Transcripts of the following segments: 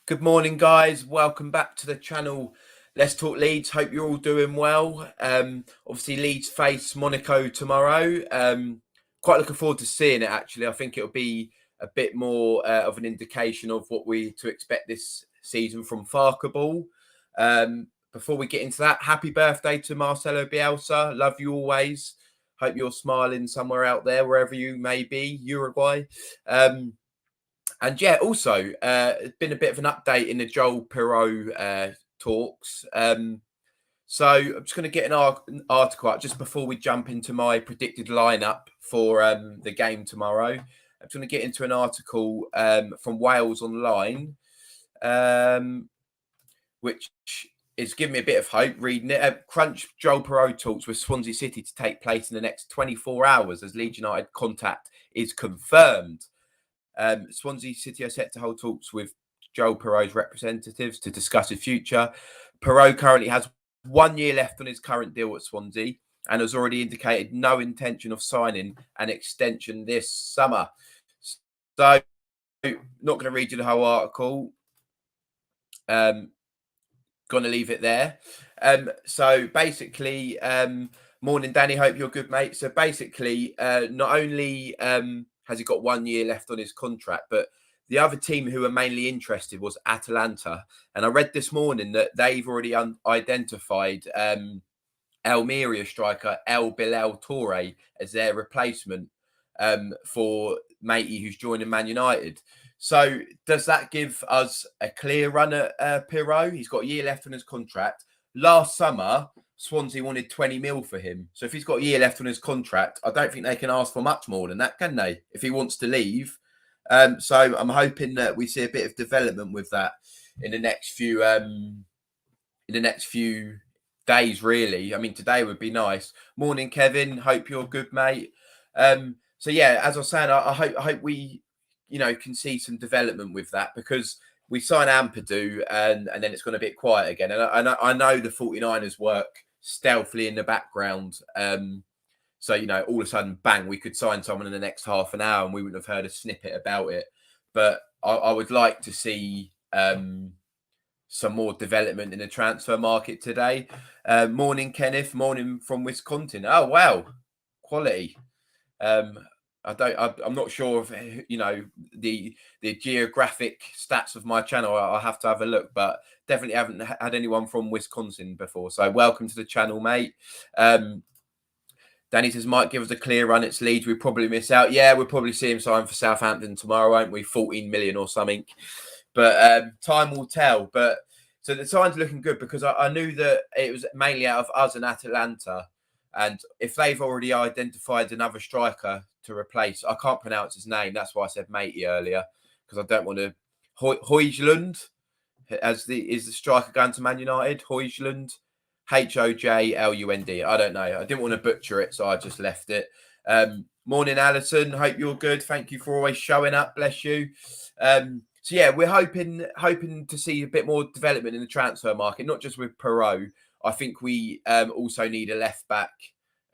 Good morning, guys. Welcome back to the channel. Let's talk Leeds. Hope you're all doing well. Obviously, Leeds face Monaco tomorrow. Quite looking forward to seeing it, actually. I think it'll be a bit more of an indication of what we to expect this season from Farker Ball. Before we get into that, happy birthday to Marcelo Bielsa. Love you always. Hope you're smiling somewhere out there, wherever you may be, Uruguay. And yeah, also, it's been a bit of an update in the Joel Piroe talks. So I'm just going to get an article out just before we jump into my predicted lineup for the game tomorrow. I'm just going to get into an article from Wales Online, which is giving me a bit of hope reading it. Crunch Joel Piroe talks with Swansea City to take place in the next 24 hours as Leeds United contact is confirmed. Swansea City are set to hold talks with Joel Piroe's representatives to discuss his future. Piroe currently has 1 year left on his current deal at Swansea and has already indicated no intention of signing an extension this summer. So, not going to read you the whole article. Going to leave it there. So basically, morning, Danny. Hope you're good, mate. So basically, not only has he got 1 year left on his contract, but the other team who were mainly interested was Atalanta. And I read this morning that they've already identified Almeria striker El Bilal Torre as their replacement for Matey, who's joining Man United. So does that give us a clear run at Piroe? He's got a year left on his contract. Last summer, Swansea wanted 20 mil for him. So if he's got a year left on his contract, I don't think they can ask for much more than that, can they? If he wants to leave. So I'm hoping that we see a bit of development with that in the next few days, really. I mean, today would be nice. Morning, Kevin. Hope you're good, mate. So yeah, as I was saying, I hope we, can see some development with that, because we sign Ampadu and then it's gone a bit quiet again. And I know the 49ers work stealthily in the background. So, all of a sudden, bang, we could sign someone in the next half an hour and we wouldn't have heard a snippet about it. But I would like to see some more development in the transfer market today. Morning, Kenneth. Morning from Wisconsin. Oh, wow. Quality. I'm not sure of the geographic stats of my channel. I'll have to have a look, but definitely haven't had anyone from Wisconsin before. So welcome to the channel, mate. Danny says, might give us a clear run. It's Leeds. We probably miss out. Yeah, we'll probably see him sign for Southampton tomorrow, won't we? 14 million or something. But time will tell. But so the sign's looking good, because I knew that it was mainly out of us and Atalanta. And if they've already identified another striker to replace, I can't pronounce his name. That's why I said matey earlier, because I don't want to. Højlund is the striker going to Man United. Højlund. Hojlund. I don't know. I didn't want to butcher it, so I just left it. Morning, Alison. Hope you're good. Thank you for always showing up. Bless you. So yeah, we're hoping to see a bit more development in the transfer market, not just with Piroe. I think we also need a left back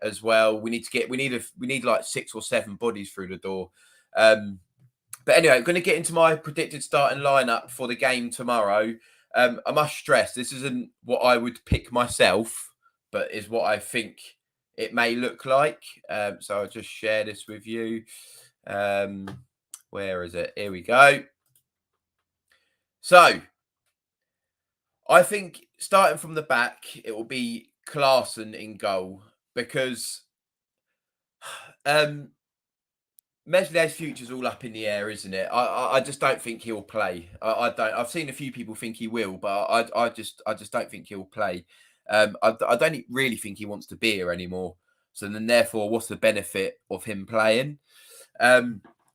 as well. We need like 6 or 7 bodies through the door. But anyway, I'm going to get into my predicted starting lineup for the game tomorrow. I must stress, this isn't what I would pick myself, but is what I think it may look like. So I'll just share this with you. Where is it? Here we go. So I think starting from the back, it will be Klaassen in goal, because Meslier's future's all up in the air, isn't it? I just don't think he'll play. I don't. I've seen a few people think he will, but I just don't think he'll play. I don't really think he wants to be here anymore. So then, therefore, what's the benefit of him playing?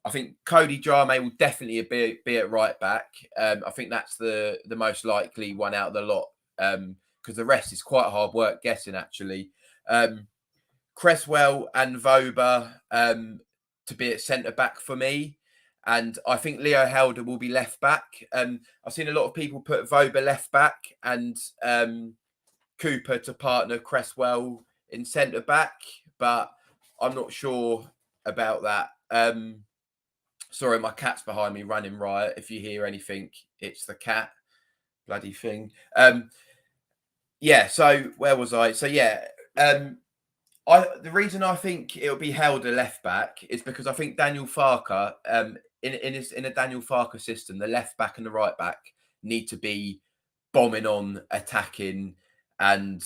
I think Cody Drame will definitely be at right back. I think that's the most likely one out of the lot, because the rest is quite hard work guessing, actually. Cresswell and Voba to be at centre back for me. And I think Leo Helder will be left back. I've seen a lot of people put Voba left back and Cooper to partner Cresswell in centre back, but I'm not sure about that. Sorry, my cat's behind me running riot. If you hear anything, it's the cat. Bloody thing. Yeah, so where was I? So yeah, the reason I think it'll be held a left back is because I think Daniel Farker, in a Daniel Farker system, the left back and the right back need to be bombing on, attacking, and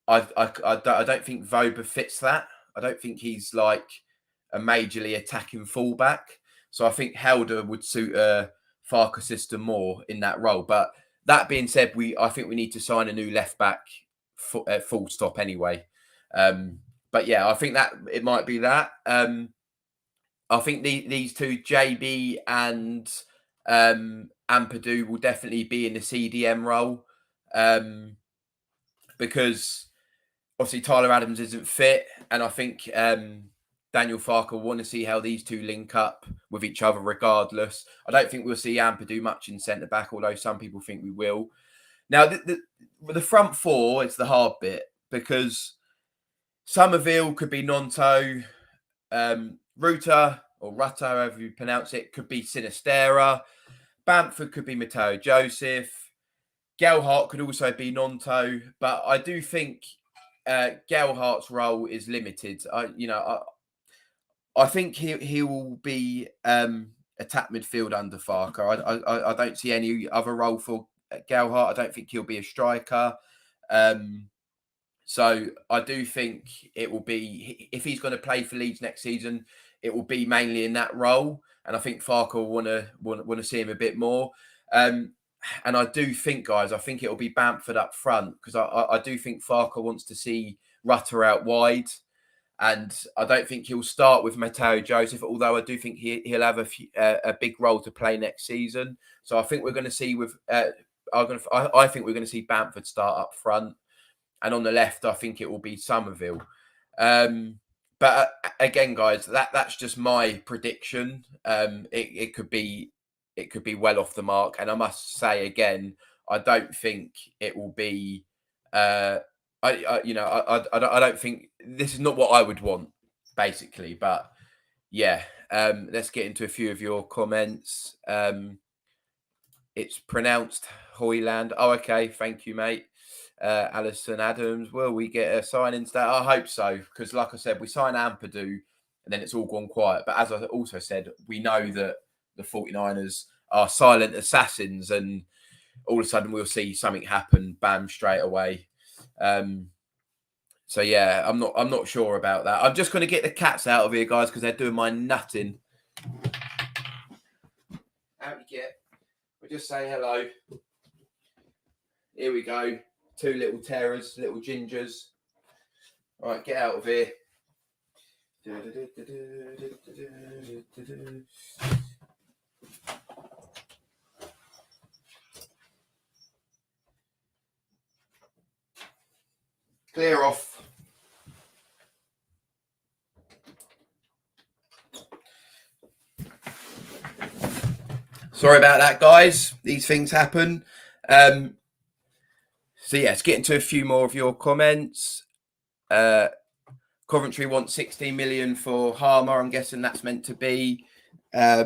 I don't think Voba fits that. I don't think he's like a majorly attacking fullback. So I think Helder would suit a Farker system more in that role. But that being said, I think we need to sign a new left back, full stop anyway. But yeah, I think that it might be that. I think these two, JB and Ampadu, will definitely be in the CDM role, because obviously Tyler Adams isn't fit, and I think Daniel Farker will want to see how these two link up with each other regardless. I don't think we'll see Ampadu much in centre back, although some people think we will. Now, the front four is the hard bit, because Somerville could be Nonto, Ruta or Rutta, however you pronounce it, could be Sinistera. Bamford could be Mateo Joseph. Gelhardt could also be Nonto, but I do think Gelhardt's role is limited. I think he will be attack midfield under Farker. I don't see any other role for Gelhardt. I don't think he'll be a striker. So I do think it will be, if he's going to play for Leeds next season, it will be mainly in that role. And I think Farker will want to see him a bit more. And I do think, guys, I think it will be Bamford up front, because I do think Farker wants to see Rutter out wide. And I don't think he'll start with Mateo Joseph, although I do think he'll have a big role to play next season. So I think we're going to see I think we're going to see Bamford start up front. And on the left, I think it will be Somerville. But again, guys, that's just my prediction. It could be well off the mark. And I must say again, I don't think it will be. I don't think this is not what I would want, basically. But yeah, let's get into a few of your comments. It's pronounced Hoyland. Oh, okay. Thank you, mate. Alison Adams, will we get a signing stat? I hope so, because like I said, we sign Ampadu and then it's all gone quiet. But as I also said, we know that the 49ers are silent assassins, and all of a sudden we'll see something happen, bam, straight away. So yeah, I'm not sure about that. I'm just going to get the cats out of here, guys, because they're doing my nutting. Out you get. We'll just say hello. Here we go. Two little terrors, little gingers. All right, get out of here. Clear off. Sorry about that, guys. These things happen. So yeah, let's get into a few more of your comments. Coventry wants 16 million for Harmer. I'm guessing that's meant to be. Yeah,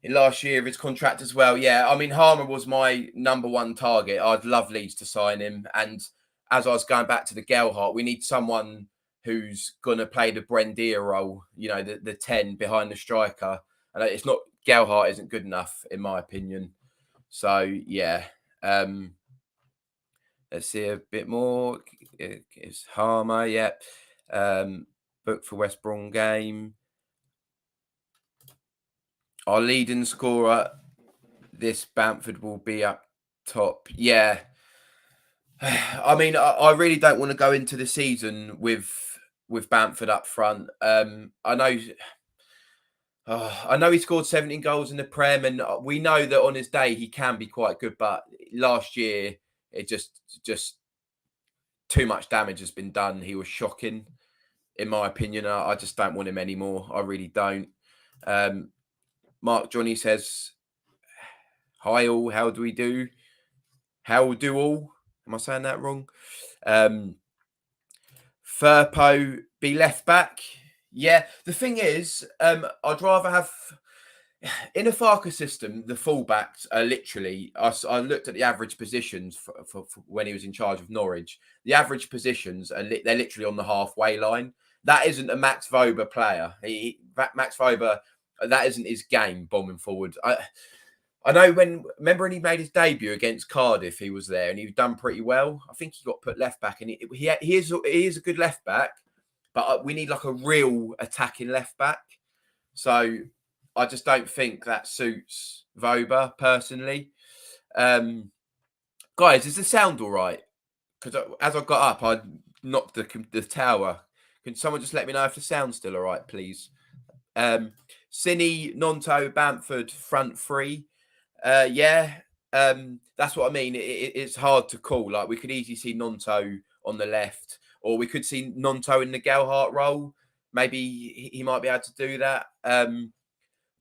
in last year of his contract as well. Yeah, I mean, Harmer was my number one target. I'd love Leeds to sign him. And as I was going back to the Gelhardt, we need someone who's going to play the Brendia role, the 10 behind the striker. And it's not, Gelhardt isn't good enough, in my opinion. So, yeah. Let's see a bit more. It's Harmer, yeah. Book for West Brom game. Our leading scorer, this Bamford will be up top. Yeah. I mean, I really don't want to go into the season with Bamford up front. I know he scored 17 goals in the Prem, and we know that on his day he can be quite good. But last year, it just too much damage has been done. He was shocking, in my opinion. I just don't want him anymore. I really don't. Mark Johnny says, "Hi all, how do we do? How do all?" Am I saying that wrong? Furpo be left back. Yeah, the thing is, I'd rather have in a Farker system, the fullbacks are literally. I looked at the average positions for when he was in charge of Norwich. The average positions are they're literally on the halfway line. That isn't a Max Vober player. Max Vober, that isn't his game. Bombing forward. I know remember when he made his debut against Cardiff, he was there and he done pretty well. I think he got put left back, and he is a good left back, but we need like a real attacking left back. So I just don't think that suits Voba personally. Guys, is the sound all right? Because as I got up, I knocked the tower. Can someone just let me know if the sound's still all right, please? Cine, Nonto, Bamford, front three. Yeah, that's what I mean. It's hard to call. Like we could easily see Nonto on the left, or we could see Nonto in the Gelhardt role. Maybe he might be able to do that.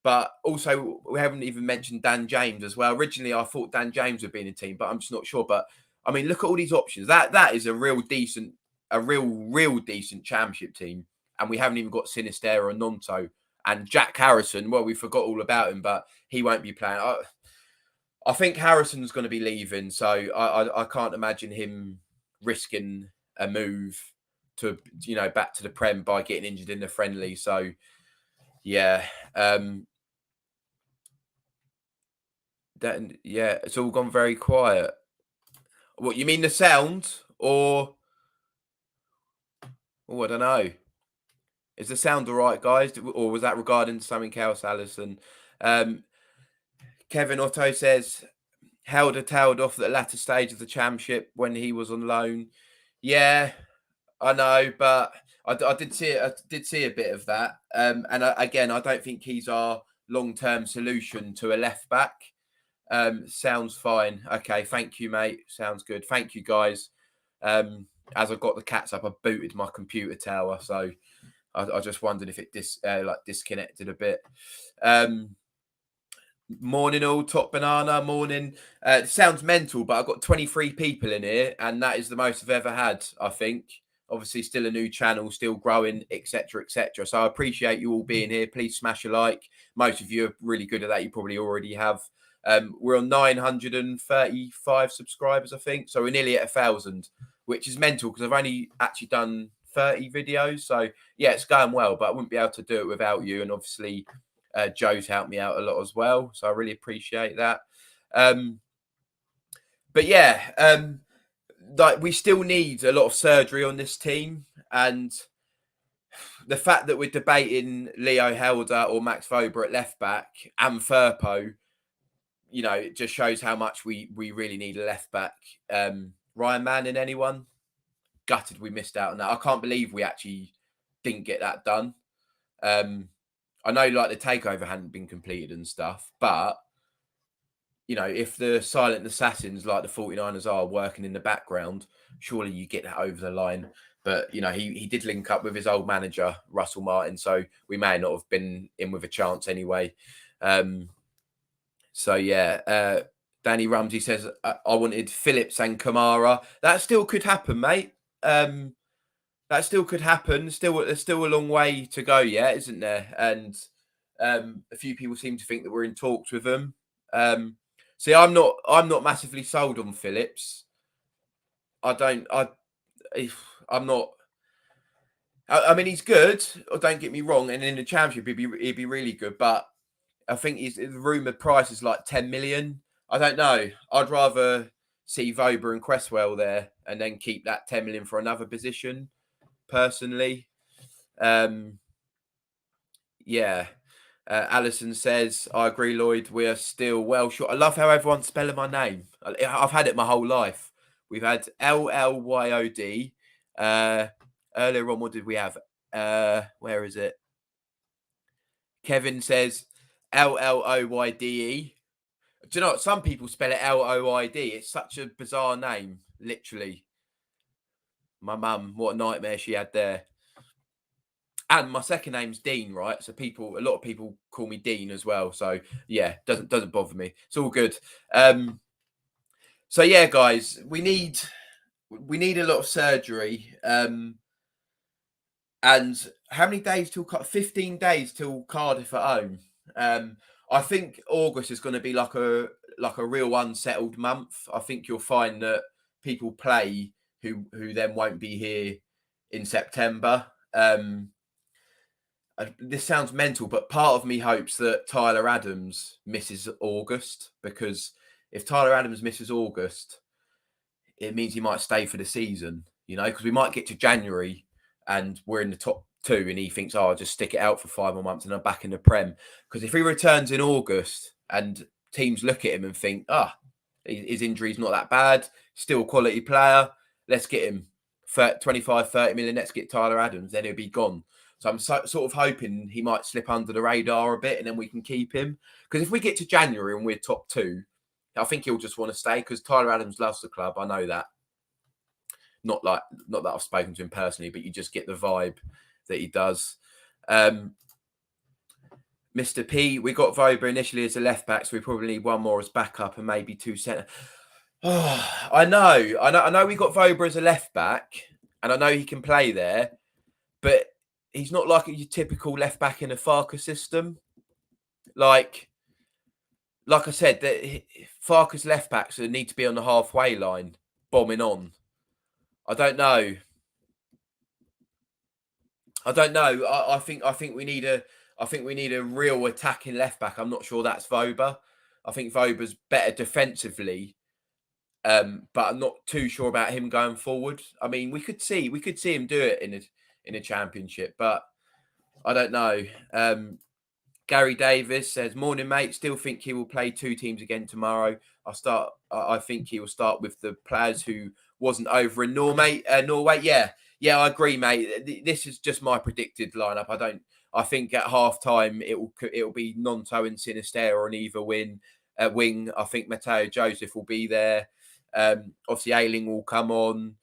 But also, we haven't even mentioned Dan James as well. Originally, I thought Dan James would be in the team, but I'm just not sure. But I mean, look at all these options. That is a real decent championship team, and we haven't even got Sinistera and Nonto and Jack Harrison. Well, we forgot all about him, but he won't be playing. I think Harrison's going to be leaving, so I can't imagine him risking a move to back to the Prem by getting injured in the friendly. So yeah. It's all gone very quiet. What you mean, the sound, or I don't know. Is the sound all right, guys, or was that regarding something else, Alison? Kevin Otto says Helder tailed off at the latter stage of the championship when he was on loan. Yeah, I know, but I did see it. I did see a bit of that. Again, I don't think he's our long-term solution to a left back. Sounds fine. Okay, thank you, mate. Sounds good. Thank you, guys. As I got the cats up, I booted my computer tower, so I just wondered if it disconnected a bit. Morning, all top banana. Morning. It sounds mental, but I've got 23 people in here, and that is the most I've ever had. I think. Obviously, still a new channel, still growing, etc., etc. So I appreciate you all being here. Please smash a like. Most of you are really good at that. You probably already have. We're on 935 subscribers, I think. So we're nearly at 1,000, which is mental because I've only actually done 30 videos. So yeah, it's going well, but I wouldn't be able to do it without you. And obviously, Joe's helped me out a lot as well. So I really appreciate that. But yeah, like we still need a lot of surgery on this team. And the fact that we're debating Leo Helder or Max Vober at left back and Firpo, it just shows how much we really need a left back. Ryan Manning, anyone? Gutted we missed out on that. I can't believe we actually didn't get that done. I know like the takeover hadn't been completed and stuff, but if the silent assassins like the 49ers are working in the background, surely you get that over the line. But he did link up with his old manager, Russell Martin, so we may not have been in with a chance anyway. So yeah, Danny Rumsey says I wanted Phillips and Kamara. That still could happen, mate. That still could happen. There's still a long way to go yet, isn't there? And a few people seem to think that we're in talks with them. See, I'm not massively sold on Phillips. I'm not. I mean, he's good. Don't get me wrong. And in the championship, he'd be really good. But I think the rumoured price is like 10 million. I don't know. I'd rather see Vober and Cresswell there and then keep that 10 million for another position, personally. Yeah. Alison says, I agree, Lloyd. We are still well short. I love how everyone's spelling my name. I've had it my whole life. We've had Llyod. Earlier on, what did we have? Where is it? Kevin says Lloyde. Do you know what? Some people spell it Loid. It's such a bizarre name, literally. My mum, what a nightmare she had there. And my second name's Dean, right? So a lot of people call me Dean as well. So yeah, doesn't bother me. It's all good. So yeah, guys, we need a lot of surgery. And how many days till 15 days till Cardiff at home. I think August is going to be like a real unsettled month. I think you'll find that people play who then won't be here in September. This sounds mental, but part of me hopes that Tyler Adams misses August, because if Tyler Adams misses August, it means he might stay for the season, you know, because we might get to January and we're in the top two and he thinks, oh, I'll just stick it out for 5 more months and I'm back in the Prem. Because if he returns in August and teams look at him and think, his injury's not that bad, still a quality player, let's get him for 25, 30 million, let's get Tyler Adams, then he'll be gone. So I'm sort of hoping he might slip under the radar a bit and then we can keep him. Because if we get to January and we're top two, I think he'll just want to stay, because Tyler Adams loves the club. I know that. Not that I've spoken to him personally, but you just get the vibe that he does. Mr. P, we got Voba initially as a left back, so we probably need one more as backup and maybe 2 centre. Oh, I know we got Voba as a left back, and I know he can play there, but he's not like your typical left back in a Farke system. Like I said, Farke's left backs need to be on the halfway line, bombing on. I don't know. I think we need a real attacking left back. I'm not sure that's Voba. I think Voba's better defensively, but I'm not too sure about him going forward. I mean, we could see him do it in a championship, but I don't know. Gary Davis says, morning, mate. Still think he will play 2 teams again tomorrow. I think he will start with the players who wasn't over in Norway. Yeah, I agree, mate. This is just my predicted lineup. I think at half time it will be Nonto and Sinisterra on either wing. I think Mateo Joseph will be there. Obviously, Ayling will come on.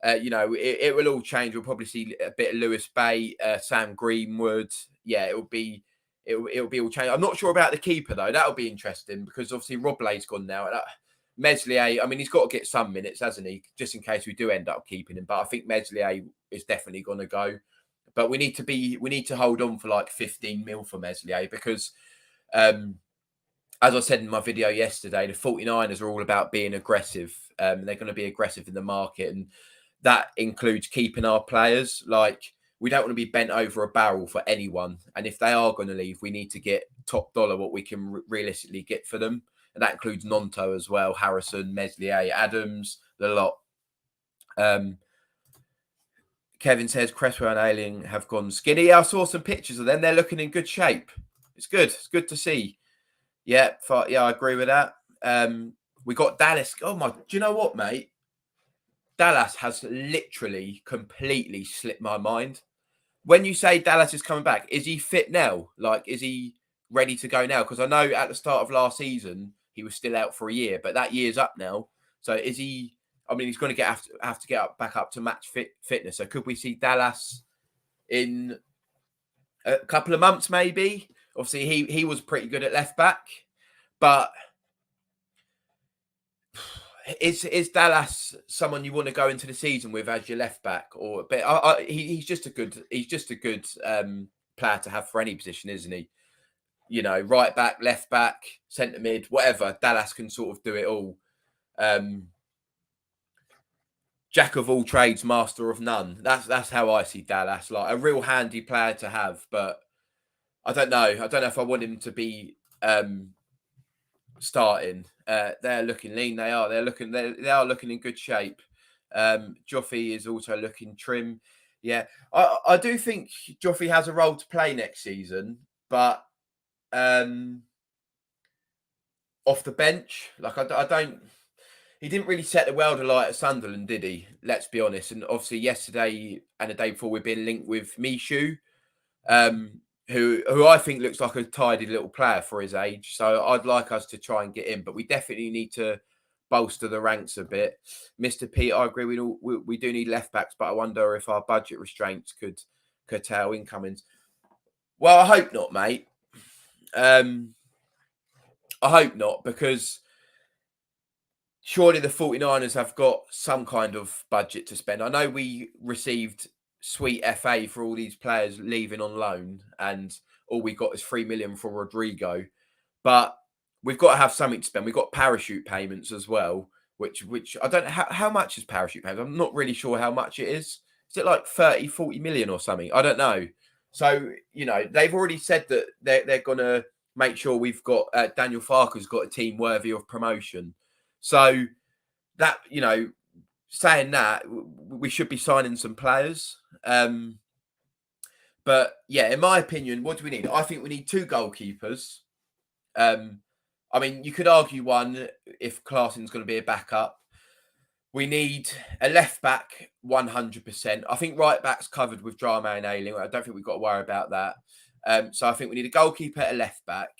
It will all change. We'll probably see a bit of Lewis Bay, Sam Greenwood. Yeah, it'll be all change. I'm not sure about the keeper though. That'll be interesting, because obviously Roblay's gone now. Meslier, I mean, he's got to get some minutes, hasn't he? Just in case we do end up keeping him. But I think Meslier is definitely going to go. But we need to hold on for like 15 mil for Meslier, because as I said in my video yesterday, the 49ers are all about being aggressive. They're going to be aggressive in the market, and that includes keeping our players. Like, we don't want to be bent over a barrel for anyone. And if they are going to leave, we need to get top dollar what we can realistically get for them. And that includes Nonto as well, Harrison, Meslier, Adams, the lot. Kevin says Cresswell and Ayling have gone skinny. Yeah, I saw some pictures of them. They're looking in good shape. It's good. It's good to see. Yeah, I agree with that. We got Dallas. Oh my! Do you know what, mate? Dallas has literally completely slipped my mind. When you say Dallas is coming back, is he fit now? Like, is he ready to go now? Because I know at the start of last season he was still out for a year, but that year's up now. So is he? I mean, he's going to have to get back up to match fitness. So could we see Dallas in a couple of months, maybe? Obviously, he was pretty good at left back, but is Dallas someone you want to go into the season with as your left back? Or but he's just a good player to have for any position, isn't he? You know, right back, left back, centre mid, whatever. Dallas can sort of do it all. Jack of all trades, master of none. That's how I see Dallas. Like, a real handy player to have, but I don't know. I don't know if I want him to be starting. They're looking lean. They are. They are looking in good shape. Joffrey is also looking trim. Yeah, I do think Joffrey has a role to play next season, but off the bench, like I don't. He didn't really set the world alight at Sunderland, did he? Let's be honest. And obviously, yesterday and the day before, we've been linked with Mishu, who I think looks like a tidy little player for his age. So I'd like us to try and get him, but we definitely need to bolster the ranks a bit. Mr. Pete, I agree. We do need left backs, but I wonder if our budget restraints could curtail incomings. Well, I hope not, mate. I hope not, because surely the 49ers have got some kind of budget to spend. I know we received sweet FA for all these players leaving on loan, and all we got is 3 million for Rodrigo. But we've got to have something to spend. We've got parachute payments as well, which I don't know how much is parachute payments. I'm not really sure how much it is. Is it like 30, 40 million or something? I don't know. So, they've already said that they're going to make sure we've got Daniel Farker's got a team worthy of promotion. So that, saying that, we should be signing some players. But yeah, in my opinion, what do we need? I think we need 2 goalkeepers. I mean, you could argue one if Clarkson's going to be a backup. We need a left back 100%. I think right back's covered with Drama and Ailing. I don't think we've got to worry about that. So I think we need a goalkeeper, a left back.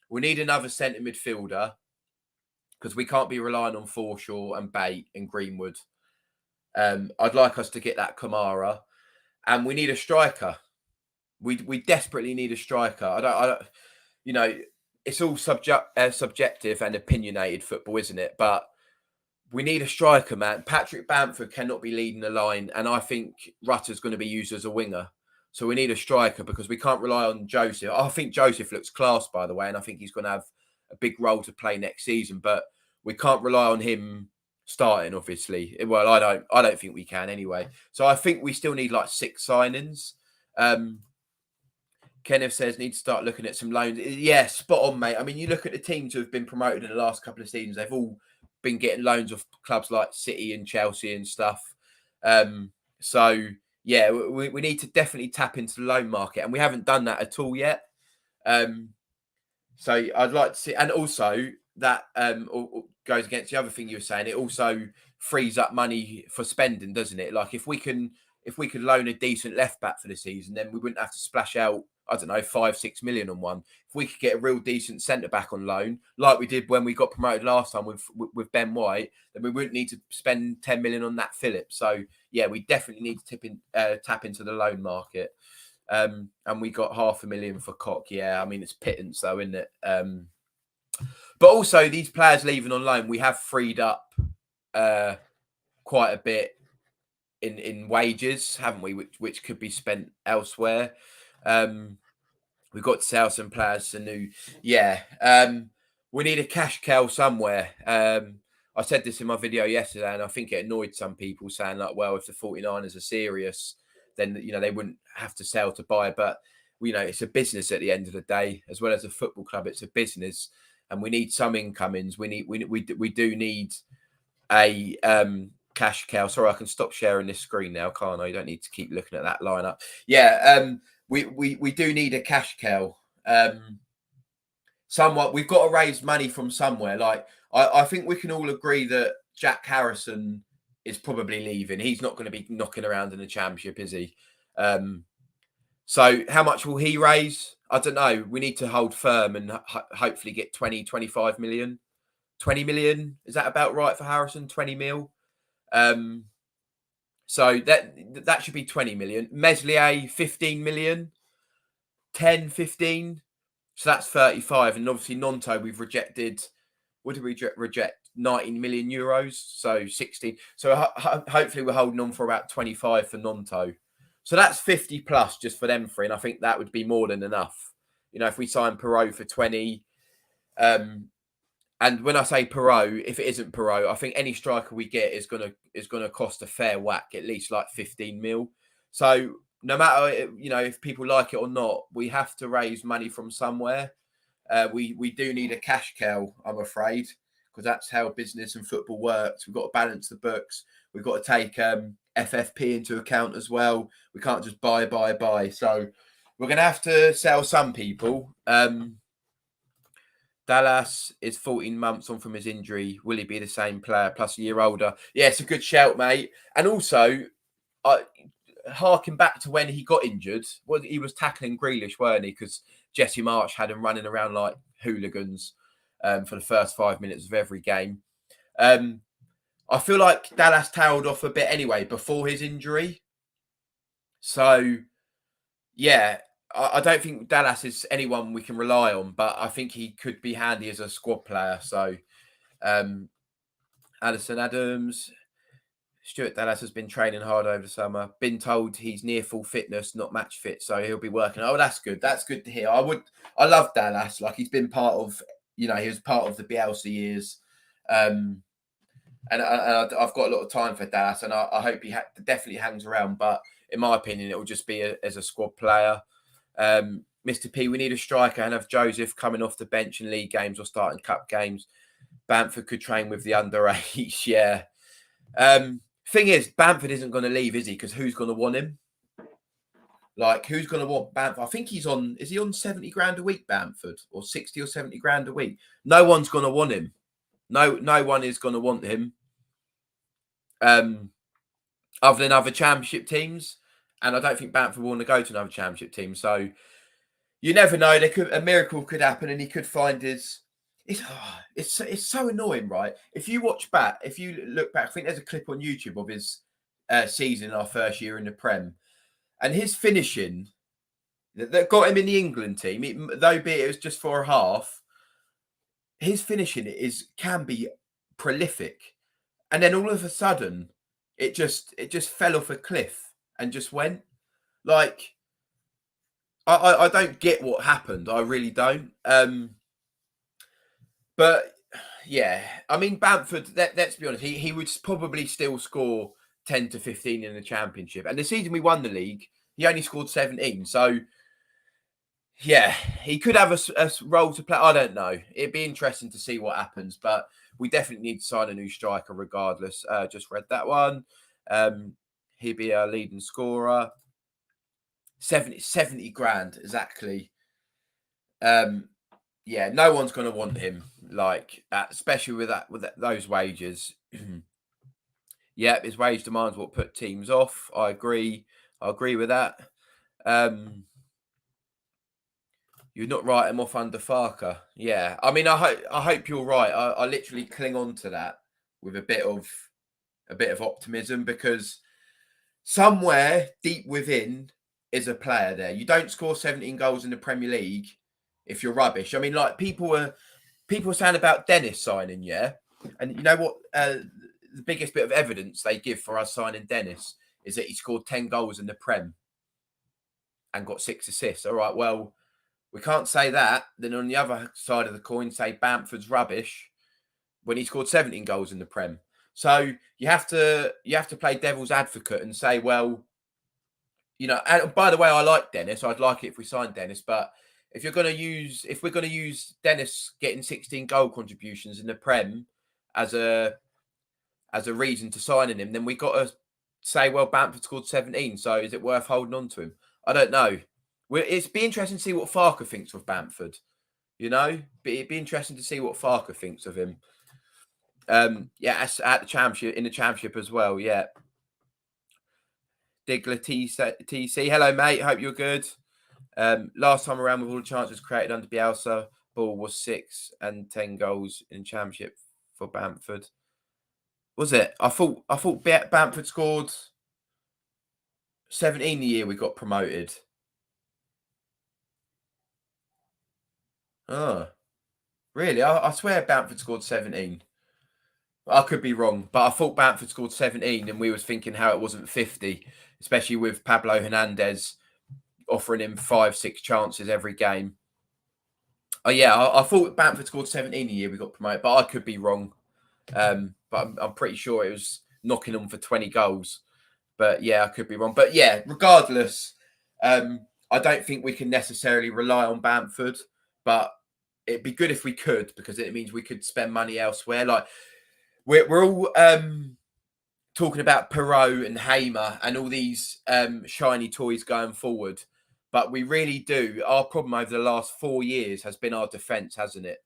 We need another centre midfielder because we can't be relying on Forshaw and Bate and Greenwood. I'd like us to get that Kamara, and we need a striker. We desperately need a striker. I don't. It's all subjective and opinionated football, isn't it? But we need a striker, man. Patrick Bamford cannot be leading the line, and I think Rutter's going to be used as a winger. So we need a striker because we can't rely on Joseph. I think Joseph looks class, by the way, and I think he's going to have a big role to play next season. But we can't rely on him starting, obviously. Well, I don't think we can anyway. So I think we still need like 6 signings. Kenneth says need to start looking at some loans. Yeah, spot on, mate. I mean, you look at the teams who have been promoted in the last couple of seasons, they've all been getting loans of clubs like City and Chelsea and stuff. So yeah, we need to definitely tap into the loan market, and we haven't done that at all yet. So I'd like to see, and also that goes against the other thing you were saying. It also frees up money for spending, doesn't it? Like if we could loan a decent left back for the season, then we wouldn't have to splash out, I don't know, 5-6 million on one. If we could get a real decent centre back on loan, like we did when we got promoted last time with Ben White, then we wouldn't need to spend 10 million on that Phillips. So yeah, we definitely need to tap into the loan market. And we got 500,000 for Koch. Yeah, I mean it's pittance though, isn't it? But also these players leaving on loan, we have freed up quite a bit in wages, haven't we? Which could be spent elsewhere. We've got to sell some players. We need a cash cow somewhere. I said this in my video yesterday, and I think it annoyed some people saying like, well, if the 49ers are serious, then they wouldn't have to sell to buy. But it's a business at the end of the day, as well as a football club. It's a business, and we need some incomings. We do need a cash cow. Sorry, I can stop sharing this screen now, can't I? You don't need to keep looking at that lineup. Yeah, we do need a cash cow. Somewhat, we've got to raise money from somewhere. Like I think we can all agree that Jack Harrison is probably leaving. He's not going to be knocking around in the Championship, is he? So how much will he raise? I don't know. We need to hold firm and hopefully get 20, 25 million. 20 million, is that about right for Harrison? 20 mil. So that should be 20 million. Meslier, 15 million. 10, 15. So that's 35. And obviously Nonto, we've rejected. What did we reject? 19 million euros. So 16. So hopefully we're holding on for about 25 for Nonto. So that's 50 plus just for them three. And I think that would be more than enough. If we sign Piroe for 20. And when I say Piroe, if it isn't Piroe, I think any striker we get is gonna cost a fair whack, at least like 15 mil. So no matter if people like it or not, we have to raise money from somewhere. We do need a cash cow, I'm afraid, because that's how business and football works. We've got to balance the books. We've got to take FFP into account as well. We can't just buy. So we're gonna have to sell some people. Dallas is 14 months on from his injury. Will he be the same player plus a year older? Yeah, it's a good shout, mate. And also, harking back to when he got injured, he was tackling Grealish, weren't he? Because Jesse Marsch had him running around like hooligans for the first 5 minutes of every game. I feel like Dallas tailed off a bit anyway before his injury. So, yeah. I don't think Dallas is anyone we can rely on, but I think he could be handy as a squad player. So, Addison Adams, Stuart Dallas has been training hard over the summer. Been told he's near full fitness, not match fit, so he'll be working. Oh, that's good. That's good to hear. I love Dallas. Like he's been part of, he was part of the Bielsa years, and I've got a lot of time for Dallas, and I hope he definitely hangs around. But in my opinion, it will just be as a squad player. Mr. P, we need a striker and have Joseph coming off the bench in league games or starting cup games. Bamford could train with the underage. Yeah. Thing is, Bamford isn't going to leave, is he? Because who's going to want him? Like, who's going to want Bamford? I think is he on 70 grand a week, Bamford? Or 60 or 70 grand a week? No one's going to want him. No one is going to want him. Other than other championship teams. And I don't think Bamford will want to go to another championship team. So you never know. A miracle could happen and he could find his... It's so annoying, right? If you look back, I think there's a clip on YouTube of his season in our first year in the Prem. And his finishing that got him in the England team, though be it was just for a half, his finishing can be prolific. And then all of a sudden, it just fell off a cliff and just went. Like, I don't get what happened. I really don't. But yeah, I mean, Bamford, let's be honest, he would probably still score 10 to 15 in the championship. And the season we won the league, he only scored 17. So yeah, he could have a role to play. I don't know. It'd be interesting to see what happens, but we definitely need to sign a new striker regardless. Just read that one. He'd be our leading scorer. 70 grand, exactly. Yeah, no one's going to want him, like, especially with those wages. Yeah, his wage demands what put teams off. I agree with that. You're not write him off under Farker. Yeah, I mean, I hope you're right. I literally cling on to that with a bit of optimism, because somewhere deep within is a player there. You don't score 17 goals in the Premier League if you're rubbish. I mean, like, people were saying about Dennis signing, yeah? And you know what? The biggest bit of evidence they give for us signing Dennis is that he scored 10 goals in the Prem and got 6 assists. All right, well, we can't say that. Then on the other side of the coin, say Bamford's rubbish when he scored 17 goals in the Prem. So you have to play devil's advocate and say, well, and by the way, I like Dennis. I'd like it if we signed Dennis, but if we're going to use Dennis getting 16 goal contributions in the Prem as a reason to signing him, then we got to say, well, Bamford scored 17, so is it worth holding on to him? I don't know. It's be interesting to see what Farker thinks of Bamford. But it'd be interesting to see what Farker thinks of him. Yeah, at the championship, in the championship as well. Yeah. Digler TC, hello mate. Hope you're good. Last time around, with all the chances created under Bielsa, ball was 6 and 10 goals in championship for Bamford. Was it? I thought Bamford scored 17 the year we got promoted. Oh, really? I swear Bamford scored 17. I could be wrong, but I thought Bamford scored 17 and we was thinking how it wasn't 50, especially with Pablo Hernandez offering him 5-6 chances every game. Oh yeah, I thought Bamford scored 17 a year we got promoted, but I could be wrong. But I'm pretty sure it was knocking on for 20 goals. But yeah, I could be wrong. But yeah, regardless, I don't think we can necessarily rely on Bamford, but it'd be good if we could, because it means we could spend money elsewhere. Like, we're all talking about Piroe and Hamer and all these shiny toys going forward. But we really do. Our problem over the last 4 years has been our defence, hasn't it?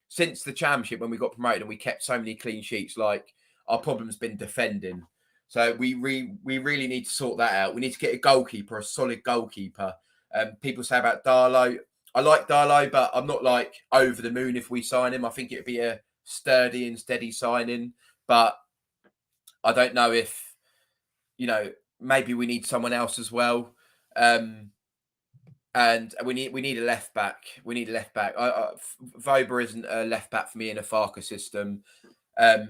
Since the championship, when we got promoted and we kept so many clean sheets, like, our problem's been defending. So we really need to sort that out. We need to get a goalkeeper, a solid goalkeeper. People say about Darlow. I like Darlow, but I'm not like over the moon if we sign him. I think it'd be a sturdy and steady signing. But I don't know if, maybe we need someone else as well. And we need a left back. We need a left back. Vober isn't a left back for me in a Farker system.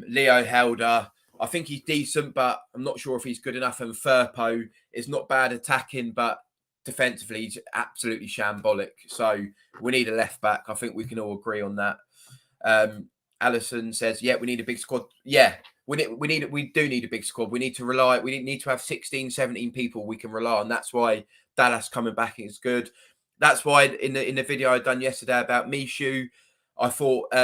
Leo Helder, I think he's decent, but I'm not sure if he's good enough. And Firpo is not bad attacking, but defensively, he's absolutely shambolic. So we need a left back. I think we can all agree on that. Allison says, yeah, we need a big squad. Yeah, we do need a big squad. We need to have 16, 17 people we can rely on. That's why Dallas coming back is good. That's why in the video I done yesterday about Mishu, I thought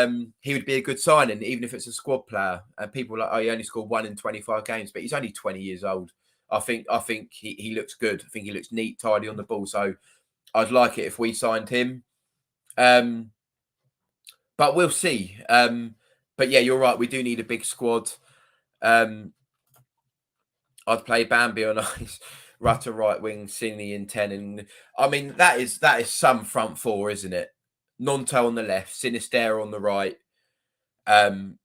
he would be a good signing, even if it's a squad player. And people are like, oh, he only scored 1 in 25 games, but he's only 20 years old. I think he looks good. I think he looks neat, tidy on the ball. So I'd like it if we signed him. But we'll see. But yeah, you're right. We do need a big squad. I'd play Bambi on ice, Rutter right wing, Cini in 10. And I mean, that is some front four, isn't it? Nonto on the left, Sinister on the right. Nonto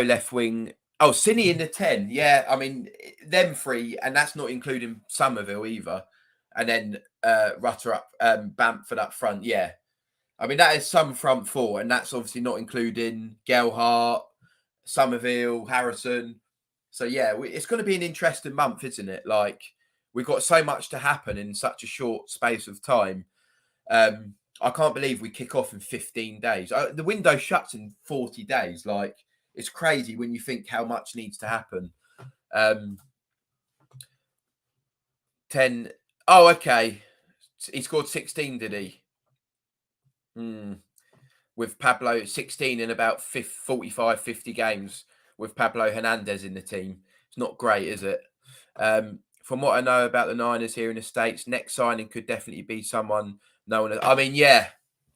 left wing. Oh, Cini in the 10. Yeah, I mean, them three, and that's not including Somerville either. And then Rutter up, Bamford up front. Yeah. I mean, that is some front four, and that's obviously not including Gelhart, Somerville, Harrison. So, yeah, it's going to be an interesting month, isn't it? Like, we've got so much to happen in such a short space of time. I can't believe we kick off in 15 days. The window shuts in 40 days. Like, it's crazy when you think how much needs to happen. 10. Oh, okay. He scored 16, did he? With Pablo, 16 in about 45, 50 games with Pablo Hernandez in the team. It's not great, is it? From what I know about the Niners here in the States, next signing could definitely be someone known as. I mean, yeah.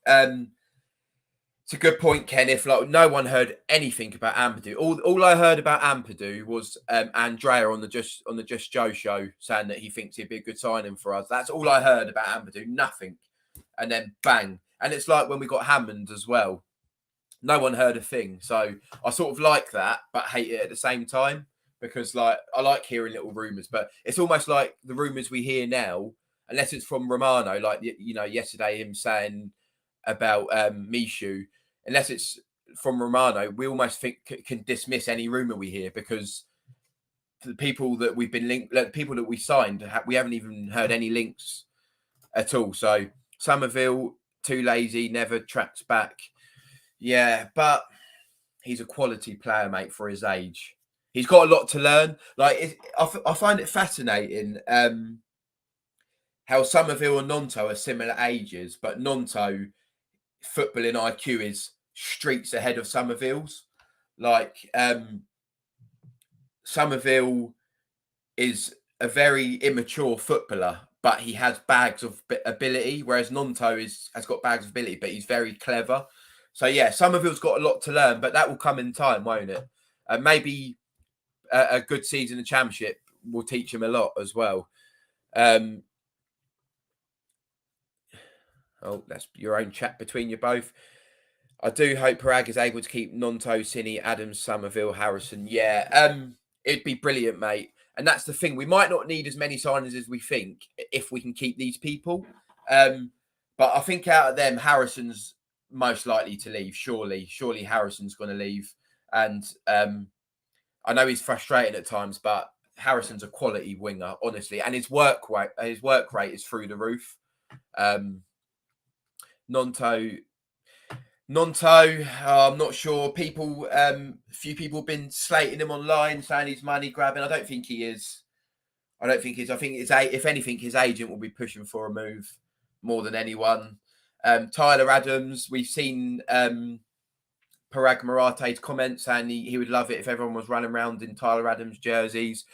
It's a good point, Ken. If like no one heard anything about Ampadu, all I heard about Ampadu was Andrea on the Just Joe show saying that he thinks he'd be a good signing for us. That's all I heard about Ampadu. Nothing, and then bang. And it's like when we got Hammond as well. No one heard a thing. So I sort of like that, but hate it at the same time because like I like hearing little rumours, but it's almost like the rumours we hear now, unless it's from Romano, like yesterday him saying about Mishu, unless it's from Romano, we almost can dismiss any rumour we hear because the people that we've been linked, like, people that we signed, we haven't even heard any links at all. So Somerville, too lazy, never tracks back. Yeah, but he's a quality player, mate, for his age. He's got a lot to learn. Like, I find it fascinating how Somerville and Nonto are similar ages, but Nonto footballing IQ is streets ahead of Somerville's. Like, Somerville is a very immature footballer, but he has bags of ability, whereas Nonto has got bags of ability, but he's very clever. So, yeah, Somerville's got a lot to learn, but that will come in time, won't it? Maybe a good season in the Championship will teach him a lot as well. That's your own chat between you both. I do hope Piroe is able to keep Nonto, Cini, Adams, Somerville, Harrison. Yeah, it'd be brilliant, mate. And that's the thing. We might not need as many signings as we think if we can keep these people. But I think out of them, Harrison's most likely to leave. Surely Harrison's going to leave. And I know he's frustrating at times, but Harrison's a quality winger, honestly. And his work rate is through the roof. Nonto, I'm not sure. Few people have been slating him online, saying he's money grabbing. I don't think he is. I think if anything, his agent will be pushing for a move more than anyone. Tyler Adams, we've seen Parag Marate's comments saying he would love it if everyone was running around in Tyler Adams jerseys.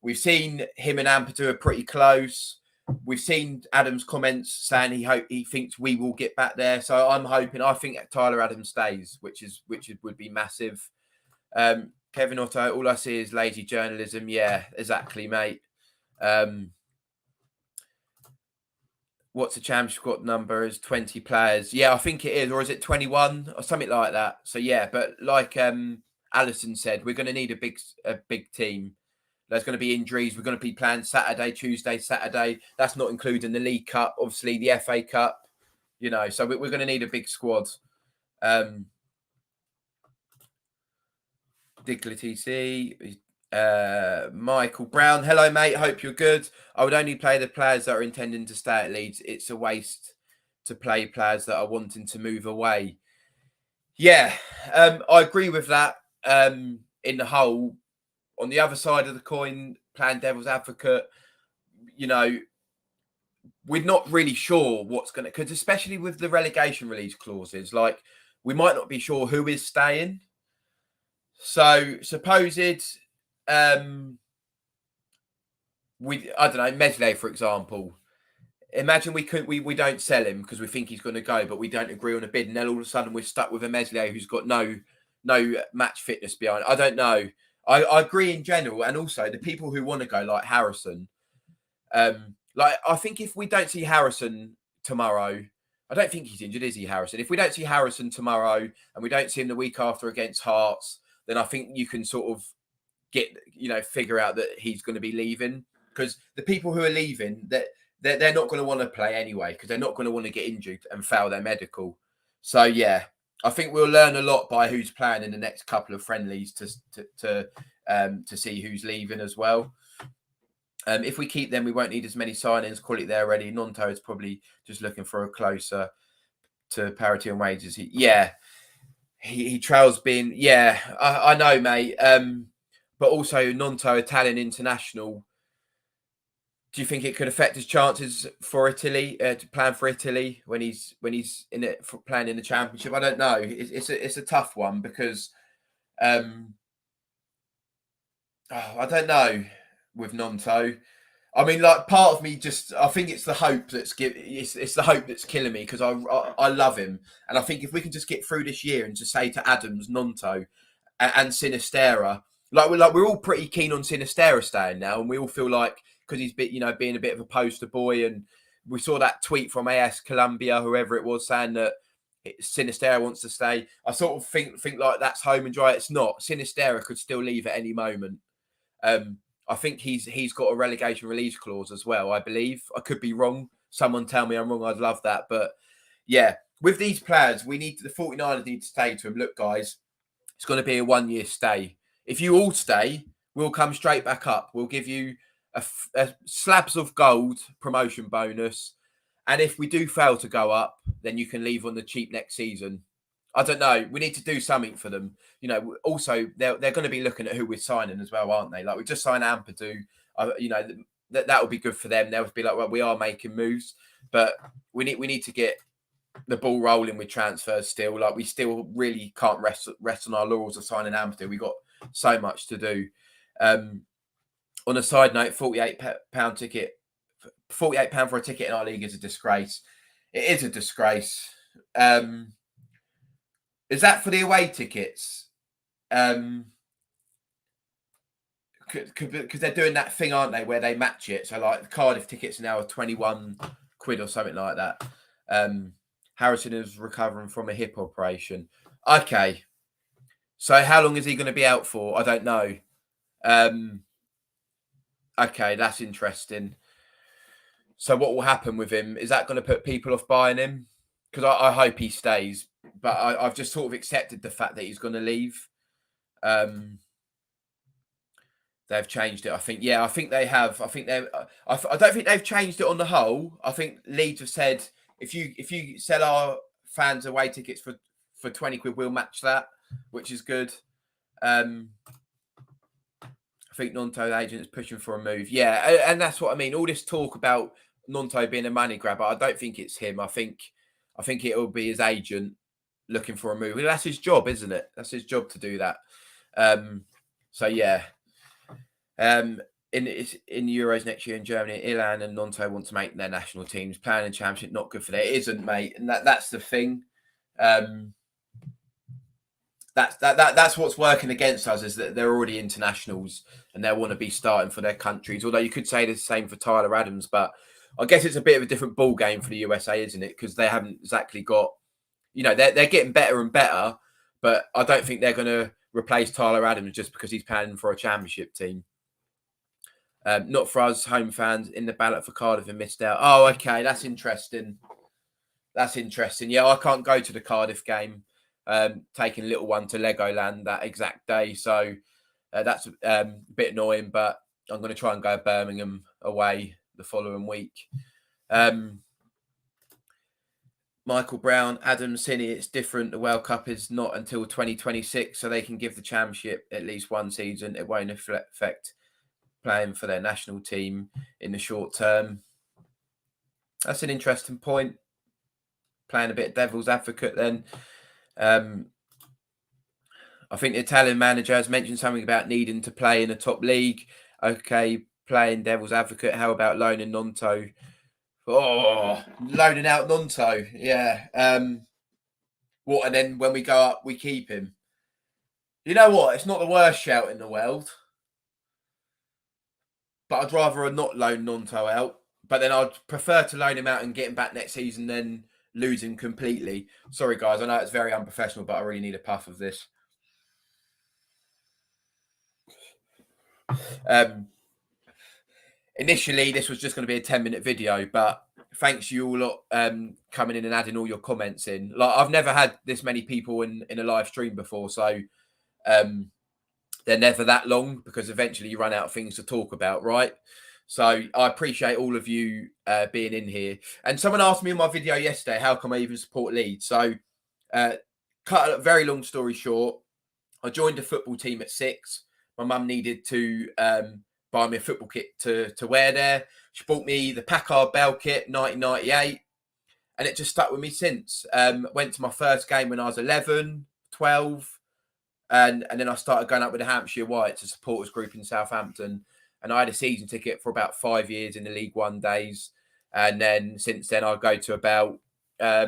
We've seen him and Ampadu are pretty close. We've seen Adams' comments saying he thinks we will get back there. So I think Tyler Adams stays, which would be massive. Kevin Otto, all I see is lazy journalism. Yeah, exactly, mate. What's the championship squad number? Is 20 players? Yeah, I think it is, or is it 21 or something like that? So yeah, but like Allison said, we're going to need a big team. There's going to be injuries. We're going to be playing Saturday, Tuesday, Saturday. That's not including the League Cup, obviously the FA Cup. So we're going to need a big squad. Digley TC. Michael Brown. Hello, mate. Hope you're good. I would only play the players that are intending to stay at Leeds. It's a waste to play players that are wanting to move away. Yeah, I agree with that. In the whole, on the other side of the coin, playing devil's advocate, you know, we're not really sure what's going to, because especially with the relegation release clauses, like we might not be sure who is staying. So supposed, I don't know, Meslier, for example. Imagine we don't sell him because we think he's going to go, but we don't agree on a bid, and then all of a sudden we're stuck with a Meslier who's got no match fitness behind. I don't know. I agree in general, and also the people who want to go, like Harrison. Like I think if we don't see Harrison tomorrow, I don't think he's injured, is he, Harrison? If we don't see Harrison tomorrow and we don't see him the week after against Hearts, then I think you can sort of figure out that he's going to be leaving, because the people who are leaving, that they're not going to want to play anyway, because they're not going to want to get injured and fail their medical. So yeah, I think we'll learn a lot by who's playing in the next couple of friendlies to see who's leaving as well. If we keep them, we won't need as many signings. Call it there already. Nonto is probably just looking for a closer to parity on wages. He trails being, I know, mate. But also Nonto, Italian international. Do you think it could affect his chances for Italy to plan for Italy when he's in it for playing in the Championship? I don't know. It's a tough one because I don't know with Nonto. I mean, like, part of me I think it's the hope it's the hope that's killing me, because I love him, and I think if we can just get through this year and just say to Adams, Nonto, and Sinistera, we're all pretty keen on Sinistera staying now, and we all feel like, because he's being a bit of a poster boy, and we saw that tweet from AS Colombia, whoever it was, saying that Sinistera wants to stay. I sort of think like that's home and dry. It's not. Sinistera could still leave at any moment. I think he's got a relegation release clause as well, I believe. I could be wrong. Someone tell me I'm wrong. I'd love that. But yeah, with these players, the 49ers need to say to him, look, guys, it's going to be a 1-year stay. If you all stay, we'll come straight back up. We'll give you a slabs of gold promotion bonus. And if we do fail to go up, then you can leave on the cheap next season. I don't know. We need to do something for them. Also, they're going to be looking at who we're signing as well, aren't they? Like, we just signed Ampadu. That would be good for them. They'll be like, well, we are making moves, but we need to get the ball rolling with transfers still. Like, we still really can't rest on our laurels of signing Ampadu. We've got so much to do. On a side note, £48 ticket, £48 for a ticket in our league is a disgrace. It is a disgrace. Is that for the away tickets? Because they're doing that thing, aren't they, where they match it? So like the Cardiff tickets now are 21 quid or something like that. Harrison is recovering from a hip operation. Okay. So how long is he going to be out for? I don't know. Okay, that's interesting. So what will happen with him? Is that going to put people off buying him? Because I hope he stays, but I've just sort of accepted the fact that he's going to leave. They've changed it. I think they have. I don't think they've changed it on the whole. I think Leeds have said, if you sell our fans away tickets for 20 quid, we'll match that, which is good. I think Nonto's agent is pushing for a move. Yeah, and that's what I mean. All this talk about Nonto being a money grabber, I don't think it's him. I think it will be his agent looking for a move. Well, that's his job, isn't it? That's his job to do that. So yeah. In Euros next year in Germany, Ilan and Nonto want to make their national teams. Playing in Championship, not good for that. It isn't, mate. And that's the thing. That's what's working against us, is that they're already internationals and they want to be starting for their countries. Although you could say the same for Tyler Adams, but I guess it's a bit of a different ball game for the USA, isn't it? Because they haven't exactly got, they're getting better and better, but I don't think they're going to replace Tyler Adams just because he's playing for a Championship team. Not for us home fans in the ballot for Cardiff and missed out. Oh, okay, that's interesting. Yeah, I can't go to the Cardiff game. taking little one to Legoland that exact day. So that's a bit annoying, but I'm going to try and go Birmingham away the following week. Michael Brown, Adam Sinney, it's different. The World Cup is not until 2026, so they can give the championship at least one season. It won't affect playing for their national team in the short term. That's an interesting point. Playing a bit of devil's advocate then. I think the Italian manager has mentioned something about needing to play in a top league. Okay, playing devil's advocate. How about loaning Nonto? Oh, loaning out Nonto. Yeah. What? And then when we go up, we keep him. You know what? It's not the worst shout in the world. But I'd rather not loan Nonto out. But then I'd prefer to loan him out and get him back next season than lose him completely. Sorry, guys. I know it's very unprofessional, but I really need a puff of this. Initially, this was just going to be a 10-minute video, but thanks you all lot coming in and adding all your comments in. Like, I've never had this many people in a live stream before, so they're never that long because eventually you run out of things to talk about, right? So I appreciate all of you being in here. And someone asked me in my video yesterday, how come I even support Leeds? So cut a very long story short, I joined a football team at 6. My mum needed to buy me a football kit to wear there. She bought me the Packard Bell kit, 1998, and it just stuck with me since. Went to my first game when I was 11, 12, and then I started going up with the Hampshire Whites, a supporters group in Southampton, and I had a season ticket for about 5 years in the League One days, and then since then I go to about, I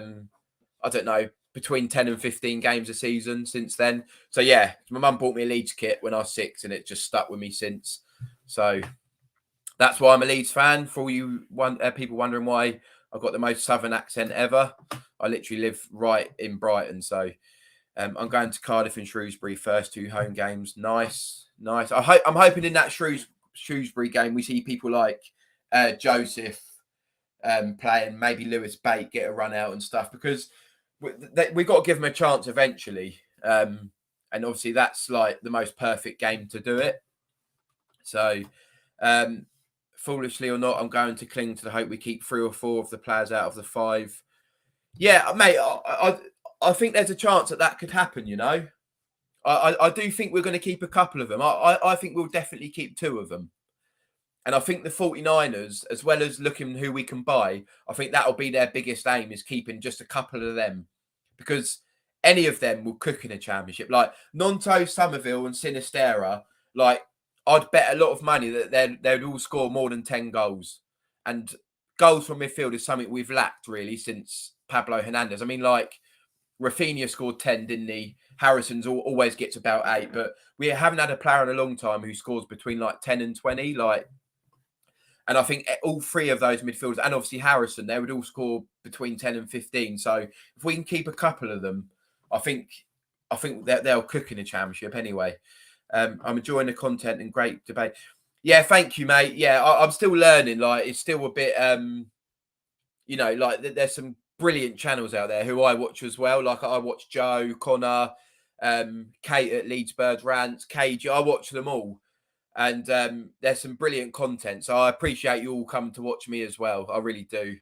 don't know, between 10 and 15 games a season since then. So yeah, my mum bought me a Leeds kit when I was 6 and it just stuck with me since. So that's why I'm a Leeds fan. For all you people wondering why I've got the most southern accent ever, I literally live right in Brighton. So I'm going to Cardiff and Shrewsbury, first 2 home games. Nice. I'm hoping in that Shrewsbury game we see people like Joseph playing, maybe Lewis Bate get a run out and stuff, because we got to give them a chance eventually. And obviously that's like the most perfect game to do it. So foolishly or not, I'm going to cling to the hope we keep 3 or 4 of the players out of the 5. Yeah, mate, I think there's a chance that could happen, you know. I do think we're going to keep a couple of them. I think we'll definitely keep 2 of them. And I think the 49ers, as well as looking who we can buy, I think that'll be their biggest aim, is keeping just a couple of them. Because any of them will cook in a championship. Like Nonto, Somerville and Sinistera, like I'd bet a lot of money that they'd all score more than 10 goals. And goals from midfield is something we've lacked really since Pablo Hernandez. I mean, like Rafinha scored 10, didn't he? Harrison's always gets about 8, but we haven't had a player in a long time who scores between like 10 and 20. And I think all 3 of those midfielders, and obviously Harrison, they would all score between 10 and 15. So if we can keep a couple of them, I think that they'll cook in a championship anyway. I'm enjoying the content and great debate. Yeah, thank you, mate. Yeah, I'm still learning. Like, it's still a bit, you know, like there's some brilliant channels out there who I watch as well. Like I watch Joe, Connor, Kate at Leeds Birds Rants, KG. I watch them all. And there's some brilliant content. So I appreciate you all coming to watch me as well. I really do.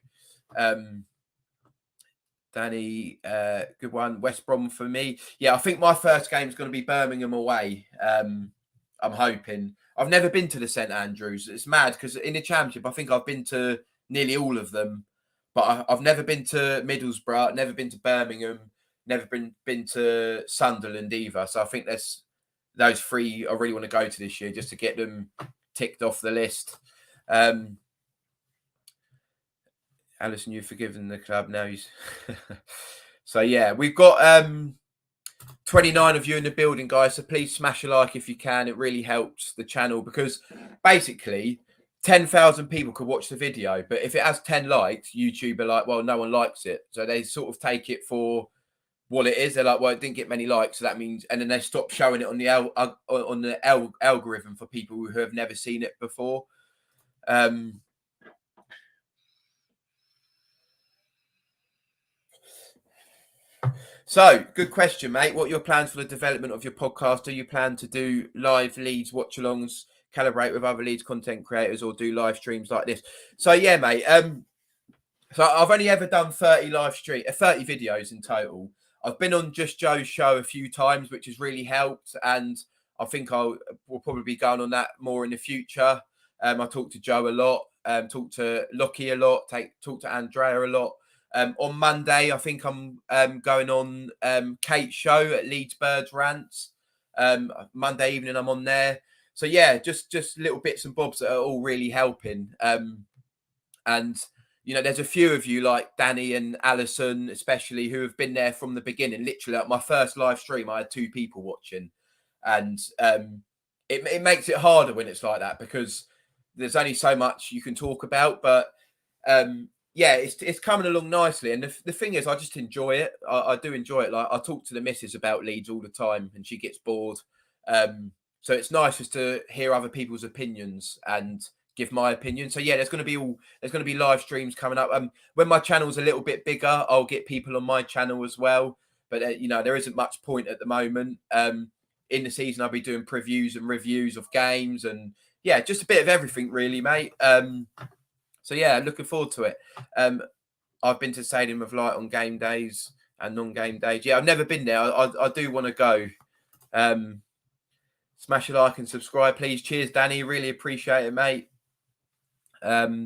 Danny, good one. West Brom for me. Yeah, I think my first game is going to be Birmingham away. I'm hoping. I've never been to the St Andrews. It's mad because in the Championship, I think I've been to nearly all of them. But I've never been to Middlesbrough, never been to Birmingham, never been to Sunderland either. So I think there's those 3 I really want to go to this year just to get them ticked off the list. Alison, you've forgiven the club now. So yeah, we've got 29 of you in the building, guys. So please smash a like if you can. It really helps the channel because basically 10,000 people could watch the video, but if it has 10 likes, YouTube are like, well, no one likes it. So they sort of take it for what it is. They're like, well, it didn't get many likes, so that means, and then they stop showing it on the algorithm for people who have never seen it before. So, good question, mate. What are your plans for the development of your podcast? Do you plan to do live leads, watch-alongs, collaborate with other leads content creators, or do live streams like this? So, yeah, mate. So I've only ever done 30 30 videos in total. I've been on Just Joe's show a few times, which has really helped, and I think will probably be going on that more in the future. I talk to Joe a lot, talk to Lockie a lot, talk to Andrea a lot. On Monday, I think I'm going on Kate's show at Leeds Birds Rants. Monday evening, I'm on there. So yeah, just little bits and bobs that are all really helping. And you know, there's a few of you like Danny and Alison, especially, who have been there from the beginning. Literally, like my first live stream, I had 2 people watching, and it makes it harder when it's like that because there's only so much you can talk about. But yeah, it's coming along nicely. And the thing is, I just enjoy it. I do enjoy it. Like I talk to the missus about Leeds all the time, and she gets bored. So it's nice just to hear other people's opinions and give my opinion. So yeah, there's going to be live streams coming up. When my channel's a little bit bigger, I'll get people on my channel as well. But you know, there isn't much point at the moment. In the season, I'll be doing previews and reviews of games, and yeah, just a bit of everything, really, mate. So yeah, I'm looking forward to it. I've been to Stadium of Light on game days and non-game days. Yeah, I've never been there. I do want to go. Smash a like and subscribe, please. Cheers, Danny. Really appreciate it, mate. Danny.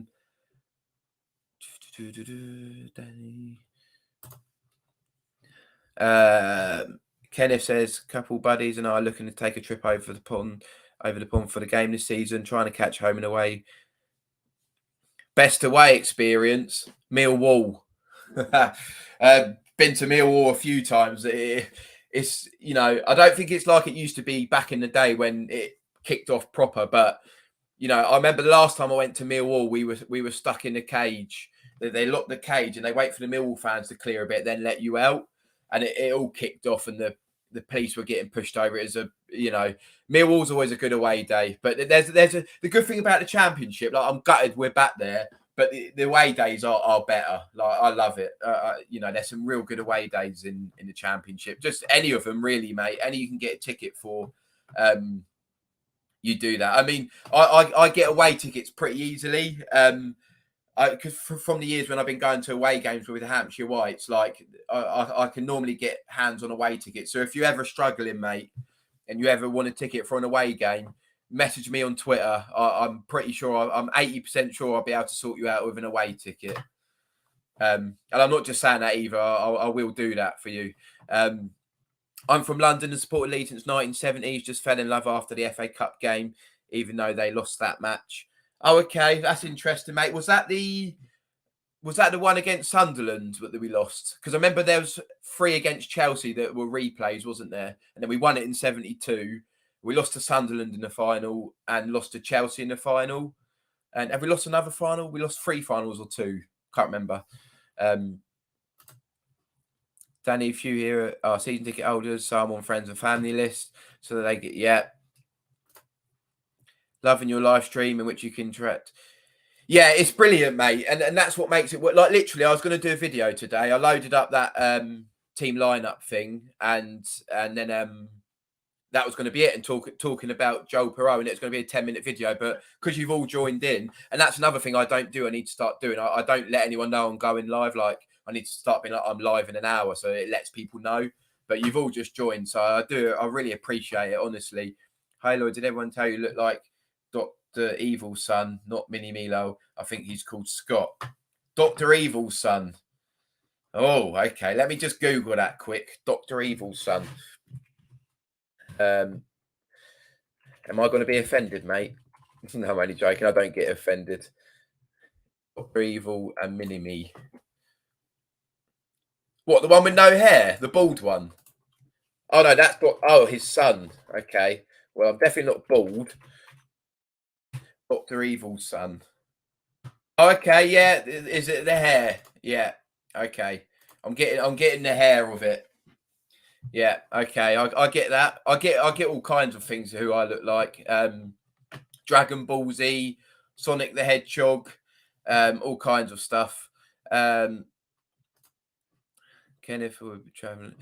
Kenneth says, couple buddies and I are looking to take a trip over the pond for the game this season, trying to catch home and away. Best away experience, Millwall. Been to Millwall a few times. It's, you know, I don't think it's like it used to be back in the day when it kicked off proper, but you know, I remember the last time I went to Millwall, we were stuck in the cage. They locked the cage and they wait for the Millwall fans to clear a bit, then let you out. And it all kicked off, and the police were getting pushed over. It was Millwall's always a good away day. But the good thing about the Championship. Like, I'm gutted we're back there, but the away days are better. Like, I love it. You know, there's some real good away days in the Championship. Just any of them, really, mate. Any you can get a ticket for. You do that. I mean, I get away tickets pretty easily. Because from the years when I've been going to away games with the Hampshire Whites, like I can normally get hands on away tickets. So if you're ever struggling, mate, and you ever want a ticket for an away game, message me on Twitter. I'm pretty sure, I'm 80% sure I'll be able to sort you out with an away ticket. And I'm not just saying that either. I will do that for you. I'm from London and supported Leeds since 1970s. Just fell in love after the FA Cup game, even though they lost that match. Oh, okay, that's interesting, mate. Was that the one against Sunderland that we lost? Because I remember there was 3 against Chelsea that were replays, wasn't there? And then we won it in 72. We lost to Sunderland in the final and lost to Chelsea in the final. And have we lost another final? We lost 3 finals or 2. Can't remember. Danny, a few here are season ticket holders, so I'm on friends and family list, so that they get, yeah. Loving your live stream in which you can interact. Yeah, it's brilliant, mate. And that's what makes it work. Like, literally, I was going to do a video today. I loaded up that team lineup thing, and then that was going to be it, and talking about Joe Piroe, and it's going to be a 10-minute video. But because you've all joined in, and that's another thing I don't do, I need to start doing. I don't let anyone know I'm going live. Like, I need to start being like, I'm live in an hour, so it lets people know. But you've all just joined, so I really appreciate it, honestly. Hey, Lloyd, did everyone tell you look like Dr. Evil's son, not Mini Milo? I think he's called Scott. Dr. Evil's son. Oh, okay. Let me just Google that quick. Dr. Evil's son. Am I going to be offended, mate? No, I'm only joking. I don't get offended. Dr. Evil and Mini-Me. What, the one with no hair? The bald one? Oh, no, that's... Oh, his son. Okay. Well, I'm definitely not bald. Dr. Evil's son. Oh, okay, yeah. Is it the hair? Yeah. Okay. I'm getting the hair of it. Yeah, okay. I get that. I get all kinds of things who I look like. Dragon Ball Z, Sonic the Hedgehog, all kinds of stuff. Kenneth will be travelling.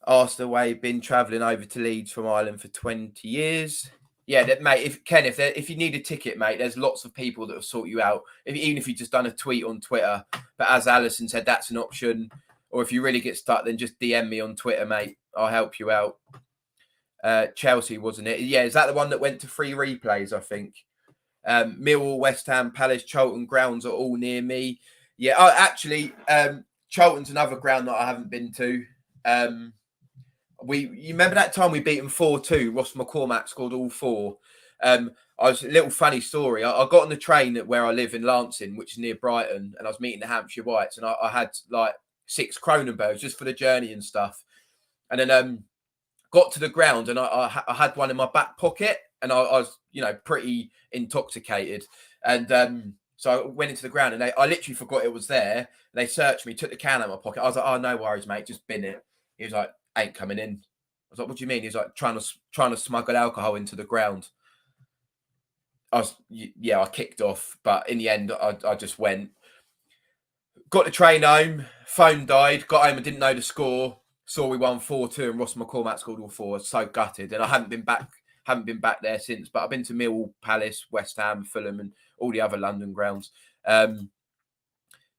Asked away, been travelling over to Leeds from Ireland for 20 years. Yeah, mate, if you need a ticket, mate, there's lots of people that will sort you out. Even if you just done a tweet on Twitter. But as Alison said, that's an option. Or if you really get stuck, then just DM me on Twitter, mate. I'll help you out. Chelsea, wasn't it? Yeah, is that the one that went to 3 replays, I think? Millwall, West Ham, Palace, Charlton grounds are all near me. Yeah, actually, Charlton's another ground that I haven't been to. You remember that time we beat them 4-2? Ross McCormack scored all 4. I was a little funny story. I got on the train at where I live in Lancing, which is near Brighton, and I was meeting the Hampshire Whites, and I had like 6 Kronenbergs just for the journey and stuff. And then got to the ground, and I had one in my back pocket, and I was, pretty intoxicated. And so I went into the ground, and I literally forgot it was there. They searched me, took the can out of my pocket. I was like, "Oh, no worries, mate, just bin it." He was like, "Ain't coming in." I was like, "What do you mean?" He was like, trying to smuggle alcohol into the ground. I kicked off, but in the end, I just went. Got the train home, phone died, got home and didn't know the score. Saw we won 4-2 and Ross McCormack scored all 4. I was so gutted. And I haven't been back there since, but I've been to Millwall, Palace, West Ham, Fulham and all the other London grounds.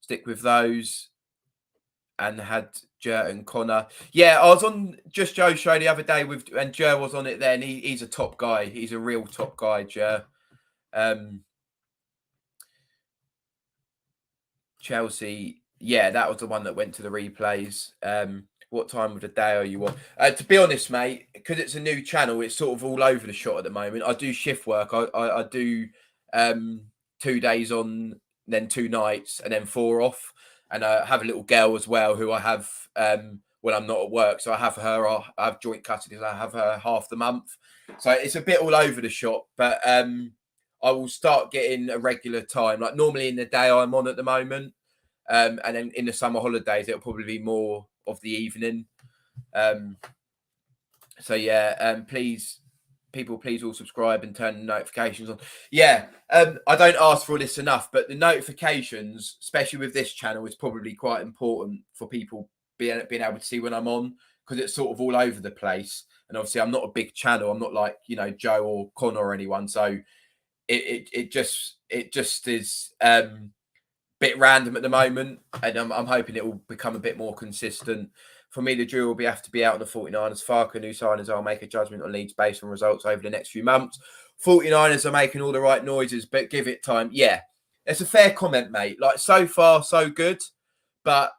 Stick with those. And had Jer and Connor. Yeah, I was on Just Joe's show the other day and Jer was on it then. He's a top guy. He's a real top guy, Jer. Chelsea, yeah, that was the one that went to the replays. What time of the day are you on? To be honest, mate, because it's a new channel, it's sort of all over the shop at the moment. I do shift work. I do 2 days on, then 2 nights, and then 4 off. And I have a little girl as well who I have when I'm not at work. So I have her. I have joint custody. So I have her half the month. So it's a bit all over the shop. But I will start getting a regular time. Like normally in the day I'm on at the moment. And then in the summer holidays, it'll probably be more of the evening. Please all subscribe and turn the notifications on. Yeah, I don't ask for this enough, but the notifications, especially with this channel, is probably quite important for people being able to see when I'm on, because it's sort of all over the place. And obviously, I'm not a big channel. I'm not like Joe or Connor or anyone. So it just is bit random at the moment, and I'm hoping it will become a bit more consistent. For me, the jury will have to be out on the 49ers. Farker, new signers, I'll make a judgment on Leeds based on results over the next few months. 49ers are making all the right noises, but give it time. Yeah, it's a fair comment, mate. Like, so far, so good, but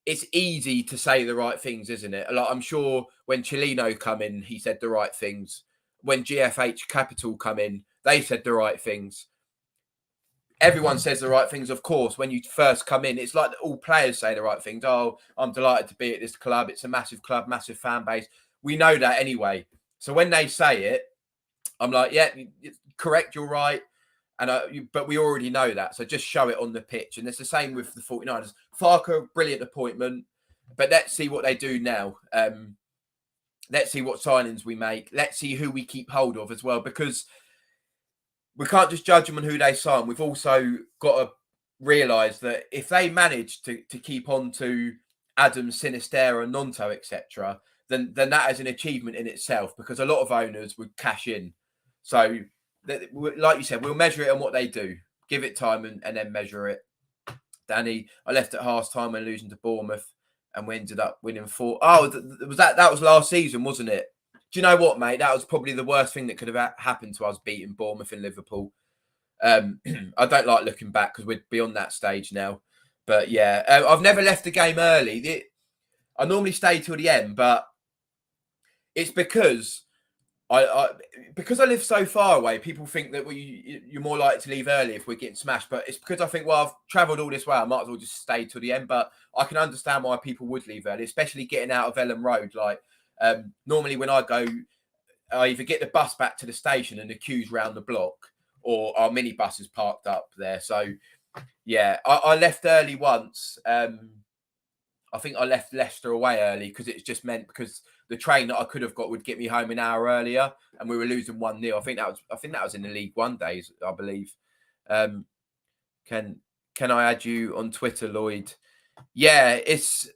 it's easy to say the right things, isn't it? Like, I'm sure when Chilino come in, he said the right things. When GFH Capital come in, they said the right things. Everyone says the right things, of course, when you first come in. It's like all players say the right things. Oh, I'm delighted to be at this club. It's a massive club, massive fan base. We know that anyway. So when they say it, I'm like, yeah, correct, you're right. But we already know that. So just show it on the pitch. And it's the same with the 49ers. Farker, brilliant appointment. But let's see what they do now. Let's see what signings we make. Let's see who we keep hold of as well, because we can't just judge them on who they sign. We've also got to realise that if they manage to keep on to Adams, Sinistera, Nonto, etc., then that is an achievement in itself, because a lot of owners would cash in. So, like you said, we'll measure it on what they do. Give it time and then measure it. Danny, I left at half time when losing to Bournemouth, and we ended up winning 4. Oh, that was last season, wasn't it? Do you know what, mate? That was probably the worst thing that could have happened to us, beating Bournemouth and Liverpool. I don't like looking back because we're beyond that stage now. But yeah, I've never left the game early. I normally stay till the end, but it's because because I live so far away. People think that you're more likely to leave early if we're getting smashed. But it's because I think, well, I've travelled all this way, I might as well just stay till the end. But I can understand why people would leave early, especially getting out of Ellen Road. Like, normally when I go, I either get the bus back to the station and the queue's round the block, or our minibus is parked up there. So, yeah, I left early once. I think I left Leicester away early because it's just meant because the train that I could have got would get me home an hour earlier, and we were losing 1-0. I think that was in the League One days, I believe. Can I add you on Twitter, Lloyd? Yeah, it's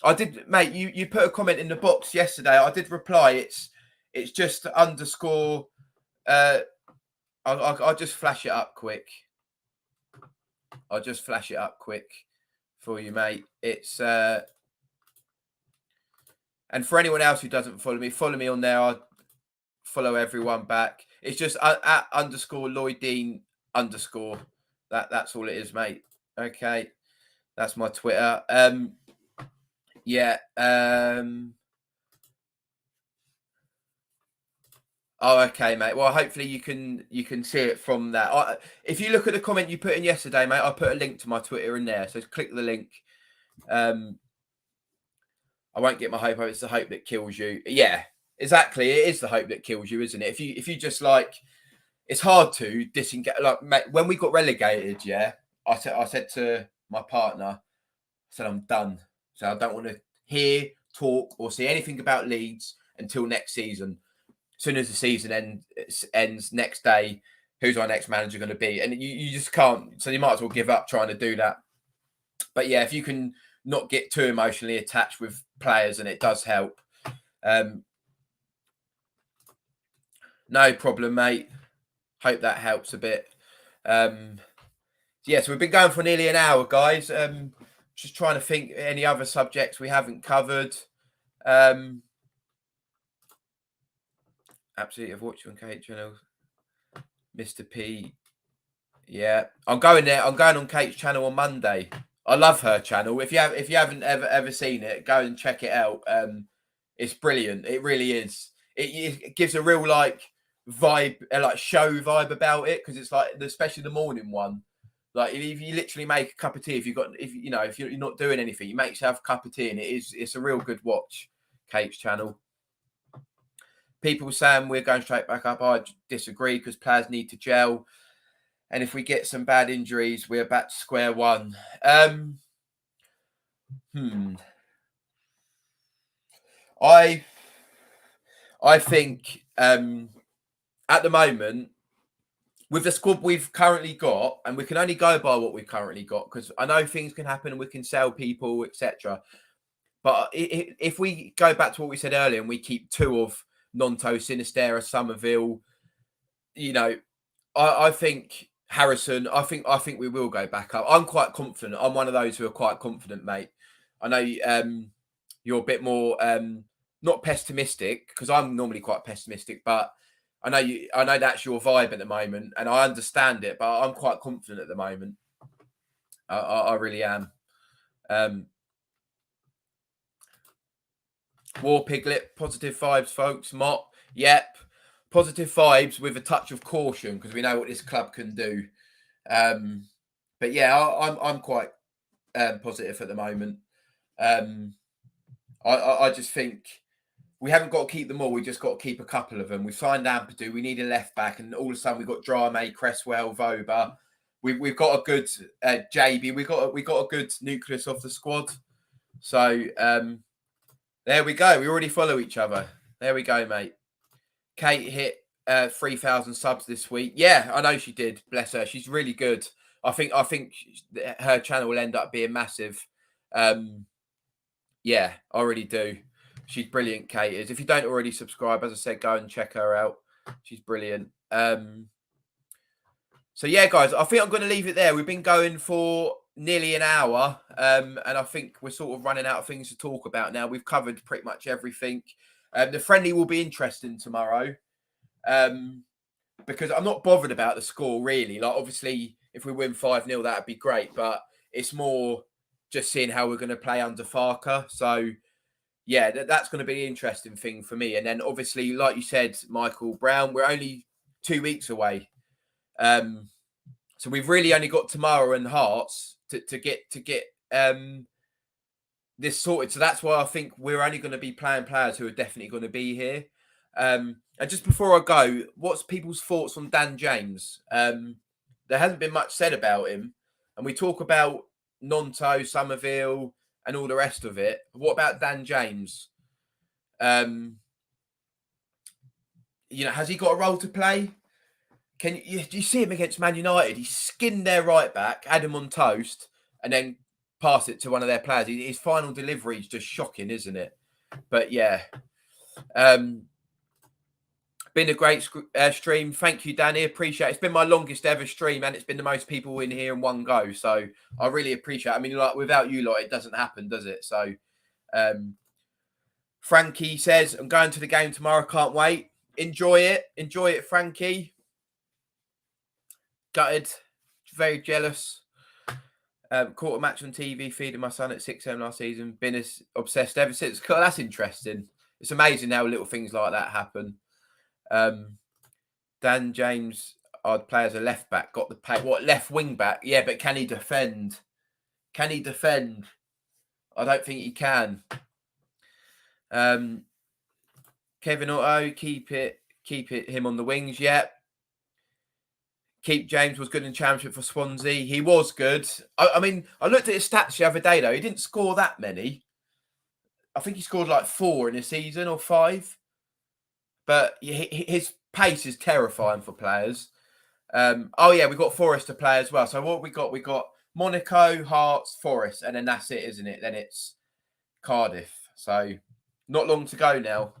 I did, mate. You put a comment in the box yesterday. I did reply. It's just underscore. I'll just flash it up quick. I'll just flash it up quick for you, mate. It's and for anyone else who doesn't follow me on there. I'll follow everyone back. It's just at underscore Lloyd Dean underscore. That's all it is, mate. Okay, that's my Twitter. Yeah. Oh, okay, mate. Well, hopefully you can see it from that. If you look at the comment you put in yesterday, mate, I put a link to my Twitter in there. So click the link. I won't get my hope. It's the hope that kills you. Yeah, exactly. It is the hope that kills you, isn't it? If you just like, it's hard to disengage. Like, mate, when we got relegated, yeah, I said to my partner, I said I'm done. So I don't want to hear, talk, or see anything about Leeds until next season. As soon as the season ends next day, who's our next manager going to be? And you just can't. So you might as well give up trying to do that. But yeah, if you can not get too emotionally attached with players, and it does help. No problem, mate. Hope that helps a bit. Yeah, so we've been going for nearly an hour, guys. Just trying to think any other subjects we haven't covered. Absolutely, I've watched you on Kate channel, Mr. P. Yeah, I'm going there. I'm going on Kate's channel on Monday. I love her channel. If you haven't ever seen it, go and check it out. It's brilliant. It really is. It gives a real like vibe, like show vibe about it, because it's like, especially the morning one. Like if you literally make a cup of tea, if you're not doing anything, you make yourself a cup of tea, and it's a real good watch. Kate's channel. People saying we're going straight back up. I disagree, because players need to gel. And if we get some bad injuries, we're back to square one. I think at the moment, with the squad we've currently got, and we can only go by what we've currently got, because I know things can happen and we can sell people, etc. But if we go back to what we said earlier and we keep two of Nonto, Sinistera, Somerville, I think Harrison, I think we will go back up. I'm quite confident. I'm one of those who are quite confident, mate. I know you're a bit more not pessimistic, because I'm normally quite pessimistic, but I know that's your vibe at the moment, and I understand it, but I'm quite confident at the moment. I really am. War Piglet, positive vibes, folks. Mott, yep. Positive vibes with a touch of caution, because we know what this club can do. But yeah, I'm quite positive at the moment. I just think we haven't got to keep them all. We just got to keep a couple of them. We signed Ampadu. We need a left back, and all of a sudden we've got Drame, Cresswell, Voba. We've got a good JB. We got a good nucleus of the squad. So there we go. We already follow each other. There we go, mate. Kate hit 3,000 subs this week. Yeah, I know she did. Bless her. She's really good. I think her channel will end up being massive. Yeah, I already do. She's brilliant, Kate is. If you don't already subscribe, as I said, go and check her out. She's brilliant. So yeah, guys, I think I'm going to leave it there. We've been going for nearly an hour, and I think we're sort of running out of things to talk about now. We've covered pretty much everything. The friendly will be interesting tomorrow, because I'm not bothered about the score, really. Like, obviously, if we win 5-0, that'd be great, but it's more just seeing how we're going to play under Farker. So yeah, that's going to be an interesting thing for me. And then obviously, like you said, Michael Brown, we're only 2 weeks away. So we've really only got tomorrow and Hearts to get this sorted. So that's why I think we're only going to be playing players who are definitely going to be here. And just before I go, what's people's thoughts on Dan James? There hasn't been much said about him. And we talk about Nonto, Somerville, and all the rest of it. What about Dan James? Has he got a role to play? Do you see him against Man United? He skinned their right back, had him on toast, and then pass it to one of their players. His final delivery is just shocking, isn't it? But yeah, been a great stream. Thank you, Danny. Appreciate it. It's been my longest ever stream, and it's been the most people in here in one go. So I really appreciate it. I mean, like, without you lot, it doesn't happen, does it? So Frankie says, I'm going to the game tomorrow. Can't wait. Enjoy it. Enjoy it, Frankie. Gutted. Very jealous. Caught a match on TV, feeding my son at 6 a.m. last season. Been obsessed ever since. Cool, that's interesting. It's amazing how little things like that happen. Dan James, I'd play as a left back. Got the pay. What, left wing back? Yeah, but can he defend? Can he defend? I don't think he can. Kevin Otto, keep it him on the wings. Yep. Keep James was good in Championship for Swansea. He was good. I mean, I looked at his stats the other day, though. He didn't score that many. I think he scored like 4 in a season or 5. But his pace is terrifying for players. Oh, yeah, we've got Forest to play as well. So what we got? We got Monaco, Hearts, Forest, and then that's it, isn't it? Then it's Cardiff. So not long to go now.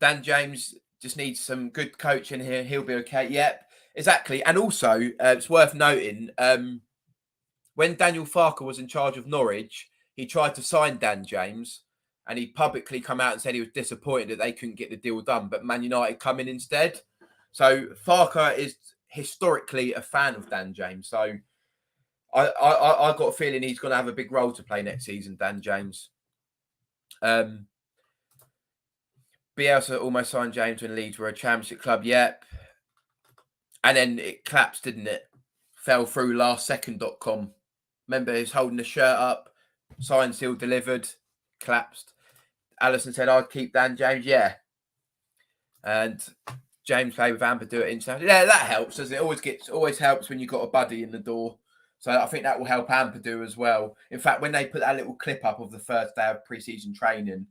Dan James just needs some good coaching here. He'll be okay. Yep. Exactly. And also, it's worth noting, when Daniel Farke was in charge of Norwich, he tried to sign Dan James, and he publicly come out and said he was disappointed that they couldn't get the deal done, but Man United come in instead. So Farke is historically a fan of Dan James. So I got a feeling he's going to have a big role to play next season, Dan James. Bielsa almost signed James when Leeds were a Championship club. Yep. And then it collapsed, didn't it? Fell through lastsecond.com. Remember, he was holding the shirt up, signed, sealed, delivered, collapsed. Allison said, I'd keep Dan James. Yeah. And James played with Ampadu at Inter. Yeah, that helps, doesn't it? Always helps when you've got a buddy in the door. So I think that will help Ampadu as well. In fact, when they put that little clip up of the first day of pre-season training,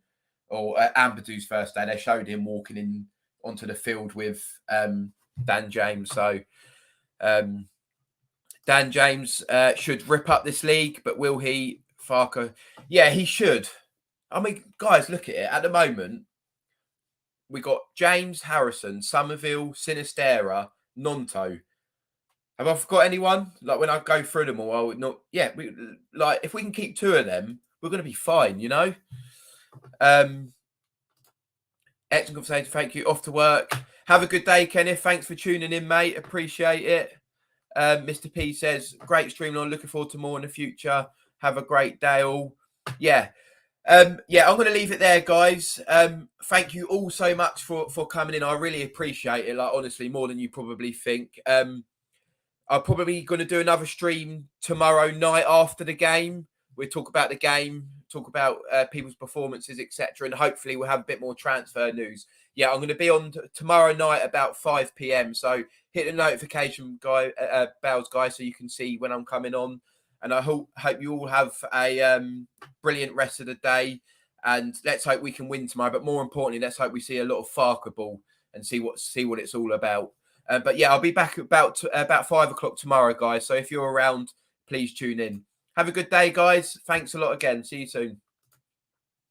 or Ampadu's first day, they showed him walking in onto the field with Dan James. So Dan James should rip up this league, but will he? Farke? Yeah, he should. I mean, guys, look at it. At the moment, we got James, Harrison, Somerville, Sinistera, Nonto. Have I forgot anyone? Like, when I go through them all, I would not. Yeah, if we can keep 2 of them, we're going to be fine, you know? Excellent conversation. Thank you. Off to work. Have a good day, Kenneth. Thanks for tuning in, mate. Appreciate it. Mr. P says, great stream on. Looking forward to more in the future. Have a great day, all. Yeah. I'm going to leave it there, guys. Thank you all so much for coming in. I really appreciate it. Like, honestly, more than you probably think. I'm probably going to do another stream tomorrow night after the game. We'll talk about the game, talk about people's performances, etc. And hopefully we'll have a bit more transfer news. Yeah, I'm going to be on tomorrow night about 5 p.m. So hit the notification bells, guys, so you can see when I'm coming on. And I hope you all have a brilliant rest of the day. And let's hope we can win tomorrow. But more importantly, let's hope we see a lot of Farke ball and see what it's all about. But yeah, I'll be back about 5 o'clock tomorrow, guys. So if you're around, please tune in. Have a good day, guys. Thanks a lot again. See you soon.